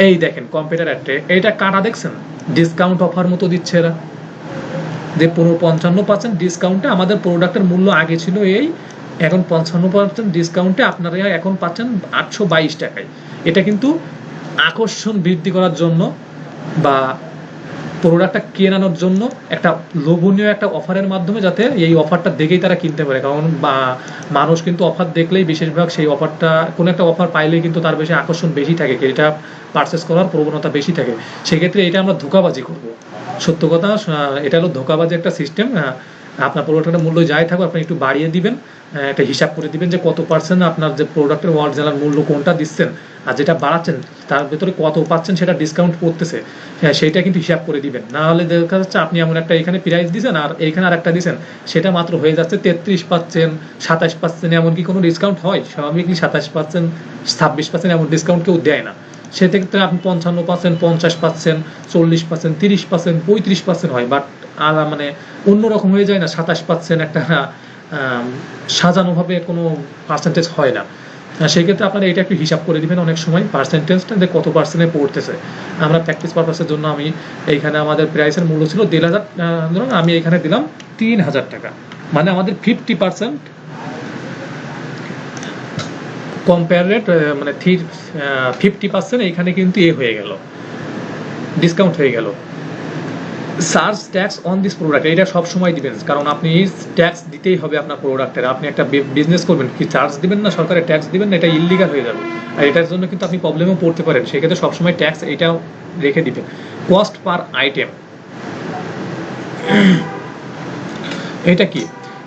[SPEAKER 1] এই দেখেন কম্পিউটার অ্যাড, এইটা কাটা দেখছেন, ডিসকাউন্ট অফার মতো দিচ্ছে এরা, যে ৫৫% ডিসকাউন্টে আমাদের প্রোডাক্টের মূল্য আগে ছিল এই, এখন ৫৫% ডিসকাউন্টে আপনারা এখন পাচ্ছেন ৮২২ টাকায়। এটা কিন্তু আকর্ষণ বৃদ্ধি করার জন্য বা প্রোডাক্টটা কেনানোর জন্য একটা লোভনীয় একটা অফারের মাধ্যমে, যাতে এই অফারটা দেখেই তারা কিনতে পারে। কারণ মানুষ কিন্তু অফার দেখলেই বেশিরভাগ সেই অফারটা, কোনো একটা অফার পাইলেই কিন্তু তার বেশি আকর্ষণ বেশি থাকে, এটা পারচেস করার প্রবণতা বেশি থাকে। সেক্ষেত্রে এটা আমরা ধোঁকাবাজি করব, সত্য কথা, এটা হলো ধোঁকাবাজি একটা সিস্টেম। আপনার প্রোডাক্টের মূল্য যাই থাকবে আপনি একটু বাড়িয়ে দিবেন, একটা হিসাব করে দিবেন যে কত পার্সেন্ট আপনার যে প্রোডাক্টের অরিজিনাল মূল্য কোনটা দিচ্ছেন, আর যেটা বাড়াচ্ছেন তার ভেতরে কত পাচ্ছেন সেটা ডিসকাউন্ট করতেছে, সেইটা কিন্তু হিসাব করে দিবেন। না হলে দেখা যাচ্ছে আপনি এমন একটা এখানে প্রাইস দিচ্ছেন আর এইখানে আর একটা দিচ্ছেন, সেটা মাত্র হয়ে যাচ্ছে 33%, 27%, এমনকি কোনো ডিসকাউন্ট হয় স্বাভাবিকই 27%, 26% এমন ডিসকাউন্ট কেউ দেয় না। সেক্ষেত্রে আপনি 55%, 50%, 40%, 30%, 35% হয়, বাট মানে অন্যরকম হয়ে যায় না, 27% একটা সাজানোভাবে কোনো পার্সেন্টেজ হয় না। সেক্ষেত্রে আপনারা এটা একটু হিসাব করে দিবেন অনেক সময় পার্সেন্টেজটা, যে কত পার্সেন্টে পড়তেছে। আমরা প্র্যাকটিস পারপাসের জন্য আমি এইখানে আমাদের প্রাইসের মূল্য ছিল ১,৫০০, ধরুন আমি এখানে দিলাম ৩,০০০ টাকা, মানে আমাদের 50% কম্পেয়ার রেট, মানে 50% এইখানে কিন্তু হয়ে গেল, ডিসকাউন্ট হয়ে গেল। Charge tax on this product, এটা সব সময় দিবেন, কারণ আপনি ট্যাক্স দিতেই হবে আপনার প্রোডাক্টের। আপনি একটা বিজনেস করবেন, কি চার্জ দিবেন না, সরকারের ট্যাক্স দিবেন না, এটা ইল্লিগাল হয়ে যাবে, আর এটার জন্য কিন্তু আপনি প্রবলেমও পড়তে পারেন। সেক্ষেত্রে সবসময় ট্যাক্স এটাও রেখে দিবেন। কস্ট পার আইটেম, এটা কি,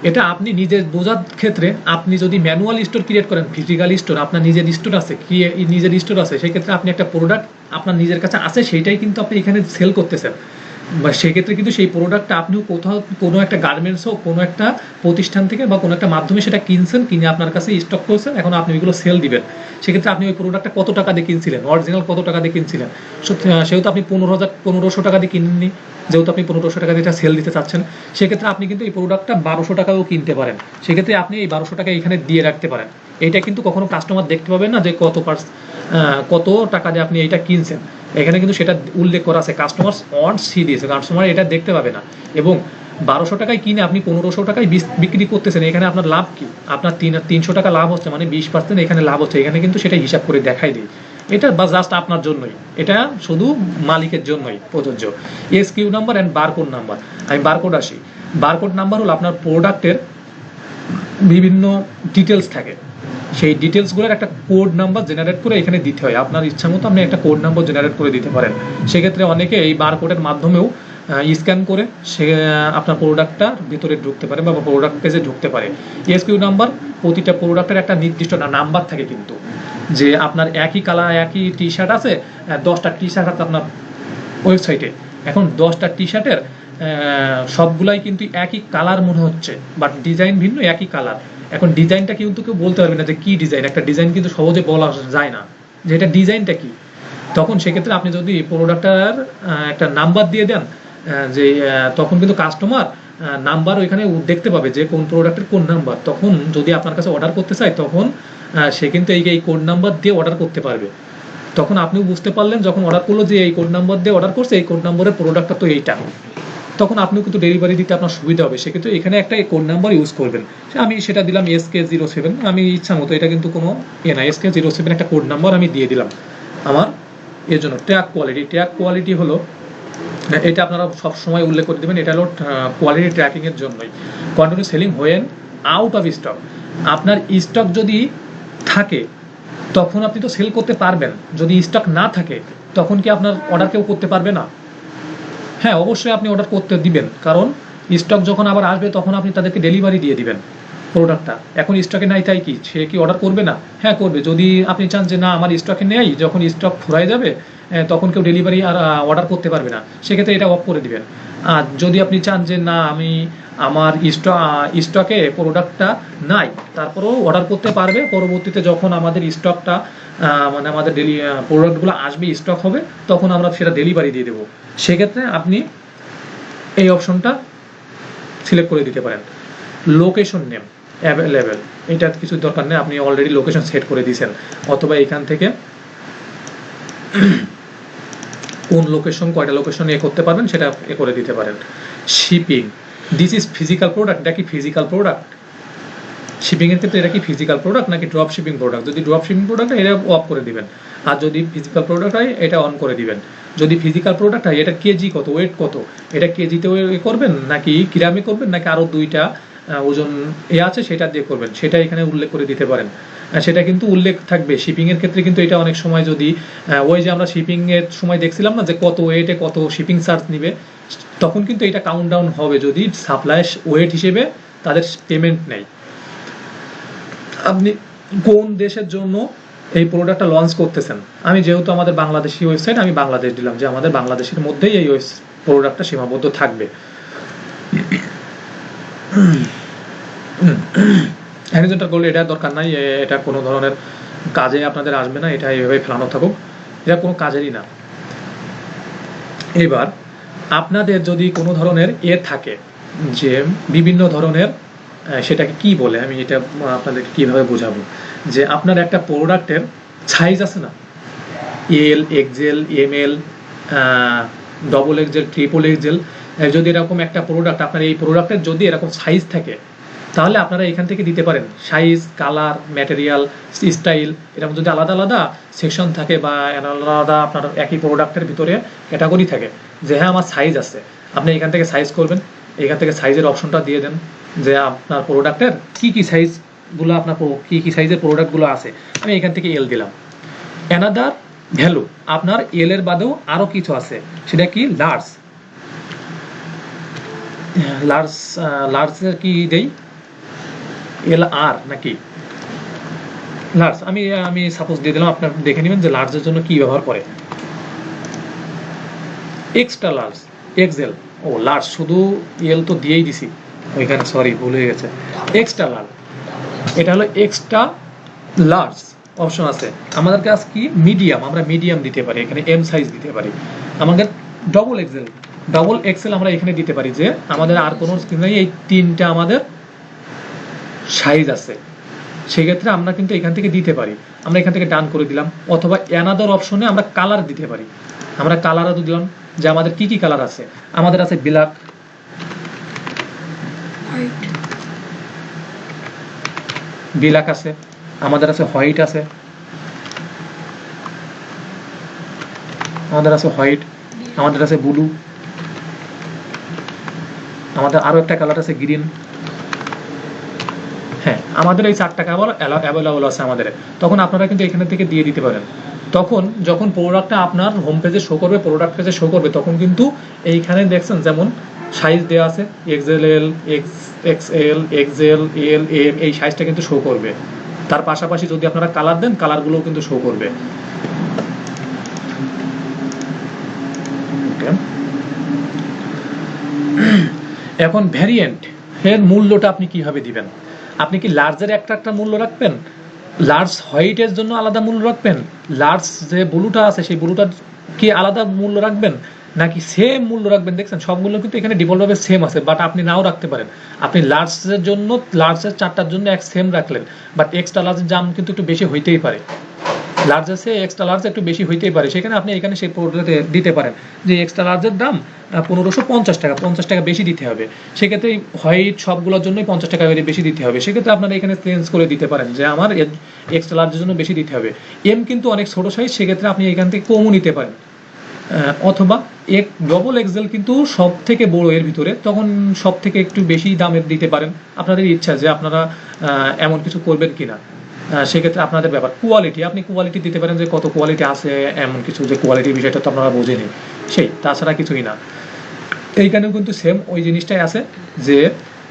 [SPEAKER 1] এটা আপনি নিজের বোঝার ক্ষেত্রে, আপনি যদি ম্যানুয়াল স্টোর ক্রিয়েট করেন, ফিজিক্যাল স্টোর, আপনার নিজের স্টোর আছে, কি নিজের স্টোর আছে, সেই ক্ষেত্রে আপনি একটা প্রোডাক্ট আপনার নিজের কাছে আছে, সেইটাই কিন্তু আপনি এখানে সেল করতেছেন। বা সেক্ষেত্রে কিন্তু সেই প্রোডাক্টটা আপনিও কোথাও কোনো একটা গার্মেন্টস হোক, কোনো একটা প্রতিষ্ঠান থেকে বা কোনো একটা মাধ্যমে সেটা কিনছেন, কিনে আপনার কাছে স্টক করছেন, এখন আপনি ওইগুলো সেল দিবেন। সেক্ষেত্রে আপনি ওই প্রোডাক্টটা কত টাকা দিয়ে কিনছিলেন, অরিজিনাল কত টাকা দিয়ে কিনছিলেন, সেহেতু আপনি ১৫০০ টাকা দিয়ে কিনেননি, যেহেতু আপনি ১৫০০ টাকা দিয়ে এটা সেল দিতে চাচ্ছেন, সেক্ষেত্রে আপনি কিন্তু এই প্রোডাক্টটা ১২০০ টাকাও কিনতে পারেন। সেক্ষেত্রে আপনি এই ১২০০ টাকা এখানে দিয়ে রাখতে পারেন। এইটা কিন্তু কখনো কাস্টমার দেখতে পাবেন না যে কত টাকা দিয়ে আপনি এইটা কিনছেন, এখানে কিন্তু সেটা উল্লেখ করা আছে, কাস্টমার অন সি দিয়েছে, কাস্টমার এটা দেখতে পাবে না। এবং ১২০০ টাকায় কিনে আপনি ১৫০০ টাকায় বিক্রি করতেছেন, এখানে আপনার লাভ কি, আপনার ৩০০ টাকা লাভ হচ্ছে, মানে ২০% এখানে লাভ হচ্ছে, এখানে কিন্তু সেটা হিসাব করে দেখাই দিই। এটা বা জাস্ট আপনার জন্যই, এটা শুধু মালিকের জন্যই প্রযোজ্য। SQ number and barcode number, আমি বারকোড আসি। বারকোড নাম্বার হলো আপনার প্রোডাক্টের বিভিন্ন ডিটেলস থাকে, সেই ডিটেলসগুলোর একটা কোড নাম্বার জেনারেট করে এখানে দিতে হয়। আপনার ইচ্ছা মতো আপনি একটা কোড নাম্বার জেনারেট করে দিতে পারেন। সেক্ষেত্রে অনেকে এই বারকোডের মাধ্যমেও স্ক্যান করে সে আপনার প্রোডাক্টটার ভিতরে ঢুকতে পারে বা প্রোডাক্ট পেজে ঢুকতে পারে। এসকিউ নাম্বার, প্রতিটা প্রোডাক্টের একটা নির্দিষ্ট নাম্বার থাকে, কিন্তু যে আপনার একই কালার, একই টি শার্ট আছে, 10টা টি শার্ট আছে আপনার ওয়েবসাইটে, এখন 10টা টি শার্টের সবগুলাই কিন্তু একই কালার মনে হচ্ছে, বাট ডিজাইন ভিন্ন, একই কালার। এখন ডিজাইনটা কিন্তু কেউ বলতে পারবে না যে কি ডিজাইন, একটা ডিজাইন কিন্তু সহজে বলা যায় না যে এটা ডিজাইনটা কি। তখন সেক্ষেত্রে আপনি যদি প্রোডাক্টটার একটা নাম্বার দিয়ে দেন, যে তখন কিন্তু কাস্টমার নাম্বার ওইখানে দেখতে পাবে যে কোন প্রোডাক্টের কোন নাম্বার। তখন যদি আপনার কাছে অর্ডার করতে চায়, তখন সে কিন্তু এই কোড নাম্বার দিয়ে অর্ডার করতে পারবে। তখন আপনিও বুঝতে পারলেন যখন অর্ডার করলো যে এই কোড নাম্বার দিয়ে অর্ডার করছে, এই কোড নাম্বারের প্রোডাক্টটা তো এইটা। তখন আপনিও কিন্তু ডেলিভারি দিতে আপনার সুবিধা হবে। সেক্ষেত্রে এখানে একটা কোড নাম্বার ইউজ করবেন। আমি সেটা দিলাম SK07, আমি ইচ্ছা মতো, এটা কিন্তু কোনো না, SK07 একটা কোড নাম্বার আমি দিয়ে দিলাম আমার এর জন্য। ট্র্যাক কোয়ালিটি হলো, এটা আপনারা সবসময় উল্লেখ করে দেবেন, এটা হলো কোয়ালিটি ট্র্যাকিংয়ের জন্যই। Continue selling when out of stock, আপনার স্টক যদি থাকে তখন আপনি তো সেল করতে পারবেন, যদি স্টক না থাকে তখন কি আপনার অর্ডার কেউ করতে পারবে না? হ্যাঁ, অবশ্যই আপনি অর্ডার করতে দিবেন, কারণ স্টক যখন আবার আসবে তখন আপনি তাদেরকে ডেলিভারি দিয়ে দিবেন প্রোডাক্টটা। এখন স্টকে নাই তাই কি সে কি অর্ডার করবে না? হ্যাঁ করবে। যদি আপনি চান যে না আমার স্টকে নেই, যখন স্টক ফুরাই যাবে তখন কেউ ডেলিভারি আর অর্ডার করতে পারবে না, সেক্ষেত্রে এটা অফ করে দিবেন। আর যদি আপনি চান যে না আমি আমার স্টকে প্রোডাক্টটা নাই, তারপরেও অর্ডার করতে পারবে, পরবর্তীতে যখন আমাদের স্টকটা মানে আমাদের প্রোডাক্টগুলো আসবে, স্টক হবে, তখন আমরা সেটা ডেলিভারি দিয়ে দেবো, সেক্ষেত্রে আপনি এই অপশনটা সিলেক্ট করে দিতে পারেন। লোকেশন নেম অ্যাভেলেবেল, এটা কিছু দরকার নেই, আপনি অলরেডি লোকেশন সেট করে দিয়েছেন, অথবা এখান থেকে কোন লোকেশন, কয়টা লোকেশন করতে পারবেন সেটা করে দিতে পারেন। Shipping, this is physical product, এটা কি ফিজিক্যাল প্রোডাক্ট? শিপিংয়ের ক্ষেত্রে এটা কি ফিজিক্যাল প্রোডাক্ট নাকি ড্রপ শিপিং প্রোডাক্ট? যদি ড্রপ শিপিং প্রোডাক্ট হয় এটা অফ করে দিবেন, আর যদি ফিজিক্যাল প্রোডাক্ট হয় এটা অন করে দিবেন। যদি ফিজিক্যাল প্রোডাক্ট হয় এটা কেজি কত, ওয়েট কত, এটা কেজিতে করবেন নাকি গ্রামে করবেন নাকি আরও দুইটা ওজন আছে সেটা দিয়ে করবেন, সেটা এখানে উল্লেখ করে দিতে পারেন। সেটা কিন্তু উল্লেখ থাকবে শিপিংয়ের ক্ষেত্রে। কিন্তু এটা অনেক সময় যদি ওই যে আমরা শিপিংয়ের সময় দেখছিলাম না যে কত ওয়েটে কত শিপিং চার্জ নিবে, তখন কিন্তু এটা কাউন্ট ডাউন হবে যদি সাপ্লাই ওয়েট হিসেবে তাদের পেমেন্ট নেয়। আপনি কোন দেশের জন্য এই প্রোডাক্টটা লঞ্চ করতেছেন? আমি যেহেতু আমাদের বাংলাদেশি ওয়েবসাইট, আমি বাংলাদেশ দিলাম, যে আমাদের বাংলাদেশের মধ্যেই এই প্রোডাক্টটা সীমাবদ্ধ থাকবে। অ্যামাজনটা করলে এটা দরকার নাই, এটা কোনো ধরনের কাজে আপনাদের আসবে না, এটা এইভাবে ফেলানো থাকুক, এটা কোনো কাজেরই না। এবার আপনাদের যদি কোনো ধরনের থাকে যে বিভিন্ন ধরনের, সেটাকে কি বলে আমি এটা আপনাদেরকে কিভাবে বোঝাবো, যে আপনার একটা প্রোডাক্টের সাইজ আছে না, L, XL, ML, double XL, triple XL, যদি এরকম একটা প্রোডাক্ট আপনার এই প্রোডাক্টের যদি এরকম সাইজ থাকে, তাহলে আপনারা এখান থেকে দিতে পারেন সাইজ, কালার, ম্যাটেরিয়াল, স্টাইল, এরকম যদি আলাদা আলাদা সেকশন থাকে বা আলাদা আপনার একই প্রোডাক্টের ভিতরে ক্যাটাগরি থাকে, যে হ্যাঁ আমার সাইজ আছে, আপনি এখান থেকে সাইজ করবেন, এখান থেকে সাইজের অপশনটা দিয়ে দেন যে আপনার প্রোডাক্টের কী কী সাইজগুলো, আপনার কী কী সাইজের প্রোডাক্টগুলো আছে। আমি এখান থেকে এল দিলাম। অ্যানাদার ভ্যালু, আপনার এল এর বাদেও আরও কিছু আছে, সেটা কি লার্জ। লার্জের কি দেই, LR নাকি লার্জ, আমি সাপোজ দিয়ে দিলাম, আপনার দেখে নেবেন যে লার্জের জন্য কি ব্যবহার করে। এক্সট্রা লার্জ, এক্সেল, ও লার্জ শুধু এল তো দিয়েই দিছি ওইখানে, সরি ভুল হয়ে গেছে। এক্সট্রা লার্জ, এটা হলো এক্সট্রা লার্জ অপশন আছে। আমাদের কাছে কি মিডিয়াম, আমরা মিডিয়াম দিতে পারি, এখানে M সাইজ দিতে পারি। আমাদের ডবল এক্সেল আমরা এখানে দিতে পারি, যে আমাদের আর কোনো নেই, এই তিনটা আমাদের সাইজ আছে, সেক্ষেত্রে আমরা কিন্তু এখান থেকে দিতে পারি। আমরা এখান থেকে ডান করে দিলাম, অথবা অ্যানাদার অপশনে আমরা কালার দিতে পারি। আমরা কালারও দিলাম, যে আমাদের কি কি কালার আছে। আমাদের আছে ব্ল্যাক, ব্ল্যাক আছে, আমাদের আছে হোয়াইট আছে, আমাদের আছে হোয়াইট, আমাদের আছে ব্লু, আমাদের আরো একটা কালার আছে গ্রিন। হ্যাঁ, আমাদের এই 4টা কালার অ্যাভেলেবল আছে আমাদের। তখন আপনারা কিন্তু এখানে থেকে দিয়ে দিতে পারেন। তখন যখন প্রোডাক্টটা আপনার হোম পেজে শো করবে, প্রোডাক্ট পেজে শো করবে, তখন কিন্তু এইখানে দেখছেন যেমন সাইজ দেওয়া আছে XL, XL, XL, L, M, এই সাইজটা কিন্তু শো করবে। তার পাশাপাশি যদি আপনারা কালার দেন, কালারগুলোও কিন্তু শো করবে। এখন ভ্যারিয়েন্ট এর মূল্যটা আপনি কিভাবে দিবেন? আপনি কি লার্জের একটা মূল্য রাখবেন, লার্জ হোয়াইটের জন্য আলাদা মূল্য রাখবেন, লার্জ যে ব্লুটা আছে সেই ব্লুটার কি আলাদা মূল্য রাখবেন, নাকি সেম মূল্য রাখবেন? দেখছেন সবগুলো কিন্তু এখানে ডিফল্টভাবে সেম আছে, বাট আপনি নাও রাখতে পারেন। আপনি লার্জের জন্য, লার্জের 4টার জন্য এক সেম রাখলেন, বাট এক্সট্রা লার্জের দাম কিন্তু একটু বেশি হইতেই পারে। লার্জেসে এক্সট্রা লার্জ একটু বেশি হইতেই পারে, সেখানে আপনি এখানে সেই প্রোডাক্টে দিতে পারেন যে এক্সট্রা লার্জের দাম 1550 টাকা, 50 টাকা বেশি দিতে হবে। সেক্ষেত্রে হোয়াইট সবগুলোর জন্যই 50 টাকা বেশি দিতে হবে। সেক্ষেত্রে আপনারা এখানে চেঞ্জ করে দিতে পারেন যে আমার এক্সট্রা লার্জের জন্য বেশি দিতে হবে। এম কিন্তু অনেক ছোট সাইজ, সেক্ষেত্রে আপনি এখান থেকে কমও নিতে পারেন। অথবা ডবল এক্সেল কিন্তু সব থেকে বড় এর ভিতরে, তখন সব থেকে একটু বেশি দামের দিতে পারেন। আপনাদের ইচ্ছা যে আপনারা এমন কিছু করবেন কিনা, সেক্ষেত্রে আপনাদের ব্যাপার। কোয়ালিটি, আপনি কোয়ালিটি দিতে পারেন যে কত কোয়ালিটি আছে, এমন কিছু যে কোয়ালিটির বিষয়টা তো আপনারা বোঝেনি, সেই তাছাড়া কিছুই না। এইখানেও কিন্তু সেম ওই জিনিসটাই আছে যে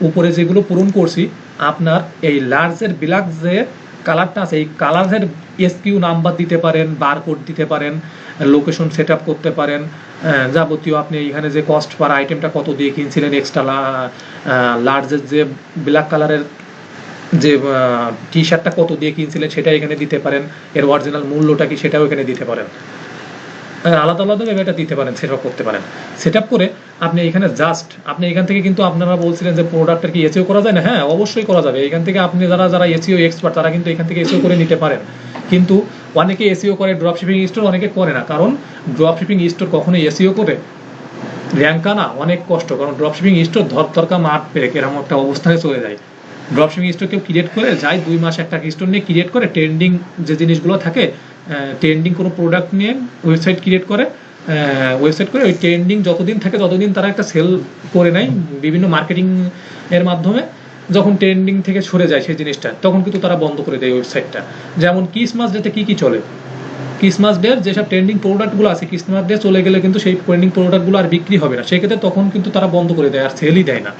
[SPEAKER 1] উপরে যেগুলো পূরণ করছি, আপনার এই লার্জের ব্ল্যাক যে কালারটা আছে, এই কালারের এসকিউ নাম্বার দিতে পারেন, বারকোড দিতে পারেন, লোকেশন সেট আপ করতে পারেন, যাবতীয় আপনি এখানে যে কস্ট পার আইটেমটা কত দিয়ে কিনছিলেন, এক্সট্রা লার্জের যে ব্ল্যাক কালারের যে টি শার্টটা কত দিয়ে কিনছিলেন সেটা এখানে দিতে পারেন, এর অরিজিনাল মূল্যটা কি সেটাও এখানে দিতে পারেন। আলাদা আলাদাভাবে এটা দিতে পারেন, সেট আপ করতে পারেন। সেট আপ করে আপনি এখানে জাস্ট আপনি এখান থেকে কিন্তু আপনারা বলছিলেন যে প্রোডাক্টের কি এসইও করা যায় না, হ্যাঁ অবশ্যই করা যাবে। এখান থেকে আপনি যারা এসইও এক্সপার্ট তারা কিন্তু এখান থেকে এসইও করে নিতে পারেন। কিন্তু অনেকে এসইও করে ড্রপ শিপিং স্টোর, অনেকে করে না। কারণ ড্রপ শিপিং স্টোর কখনোই এসইও করে র্যাঙ্ক আনা অনেক কষ্ট, কারণ ড্রপ শিপিং স্টোর ধরতরকা মাঠ পেরে এরকম একটা অবস্থায় চলে যায়। ড্রপ শিপিং স্টোর কেউ ক্রিয়েট করে যায় 2 মাস একটা স্টোর নিয়ে ক্রিয়েট করে, ট্রেন্ডিং যে জিনিসগুলো থাকে, ট্রেন্ডিং কোনো প্রোডাক্ট নিয়ে ওয়েবসাইট ক্রিয়েট করে, ওয়েবসাইট করে ওই ট্রেন্ডিং যতদিন থাকে ততদিন তারা একটা সেল করে নেয় বিভিন্ন মার্কেটিং এর মাধ্যমে। যখন ট্রেন্ডিং থেকে সরে যায় সেই জিনিসটা, তখন কিন্তু তারা বন্ধ করে দেয় ওয়েবসাইটটা। যেমন ক্রিসমাস ডেতে কি চলে, ক্রিসমাস ডে যেসব ট্রেন্ডিং প্রোডাক্টগুলো আছে, ক্রিসমাস ডে চলে গেলে কিন্তু সেই ট্রেন্ডিং প্রোডাক্টগুলো আর বিক্রি হবে না, সেক্ষেত্রে তখন কিন্তু তারা বন্ধ করে দেয়, আর সেলই দেয় না।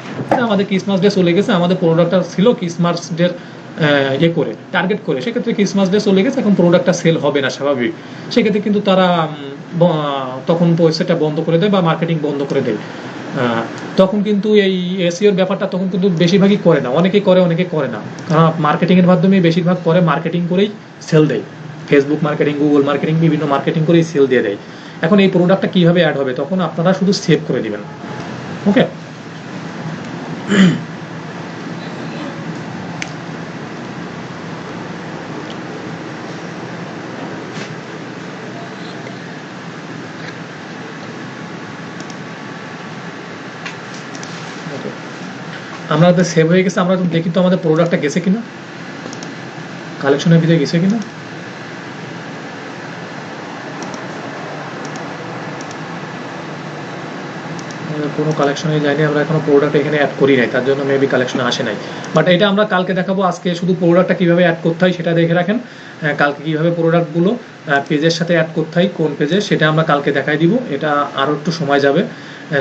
[SPEAKER 1] আমাদের ক্রিসমাস ডে চলে গেছে, আমাদের প্রোডাক্টটা ছিল ক্রিসমাস ডে করে টার্গেট করে, সেক্ষেত্রে ক্রিসমাস ডে চলে গেছে, এখন প্রোডাক্টটা সেল হবে না স্বাভাবিক। সেক্ষেত্রে কিন্তু তারা তখন ওয়েবসাইটটা বন্ধ করে দেয় বা মার্কেটিং বন্ধ করে দেয়। তখন কিন্তু এই এসইওর ব্যাপারটা তখন কিন্তু বেশিরভাগই করে না, অনেকে করে অনেকে করে না। কারণ মার্কেটিংয়ের মাধ্যমে বেশিরভাগ করে, মার্কেটিং করেই সেল দেয়, ফেসবুক মার্কেটিং, গুগল মার্কেটিং, বিভিন্ন মার্কেটিং করেই সেল দিয়ে দেয়। এখন এই প্রোডাক্টটা কীভাবে অ্যাড হবে, তখন আপনারা শুধু সেভ করে দিবেন। ওকে, আমাদের সেভ হয়ে গেছে। আমরা দেখি তো আমাদের প্রোডাক্টটা গেছে কিনা, কালেকশনের ভিতরে গেছে কিনা। কোনো কালেকশনে যায়নি, আমরা এখনো প্রোডাক্ট এখানে অ্যাড করি নাই, তার জন্য মেবি কালেকশনে আসে নাই। বাট এটা আমরা কালকে দেখাবো। আজকে শুধু প্রোডাক্টটা কীভাবে অ্যাড করতে হয় সেটা দেখে রাখেন। কালকে কীভাবে প্রোডাক্টগুলো পেজের সাথে অ্যাড করতে হয়, কোন পেজে, সেটা আমরা কালকে দেখাই দিব। এটা আরও একটু সময় যাবে,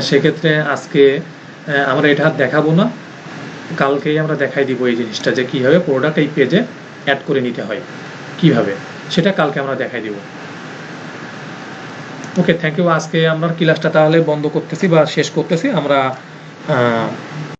[SPEAKER 1] সেক্ষেত্রে আজকে আমরা এটা দেখাবো না, কালকেই আমরা দেখাই দিব এই জিনিসটা যে কীভাবে প্রোডাক্ট এই পেজে অ্যাড করে নিতে হয়, কিভাবে সেটা কালকে আমরা দেখাই দিব। ওকে, থ্যাংক ইউ। আজকে আমরা ক্লাসটা তাহলে বন্ধ করতেছি বা শেষ করতেছি আমরা।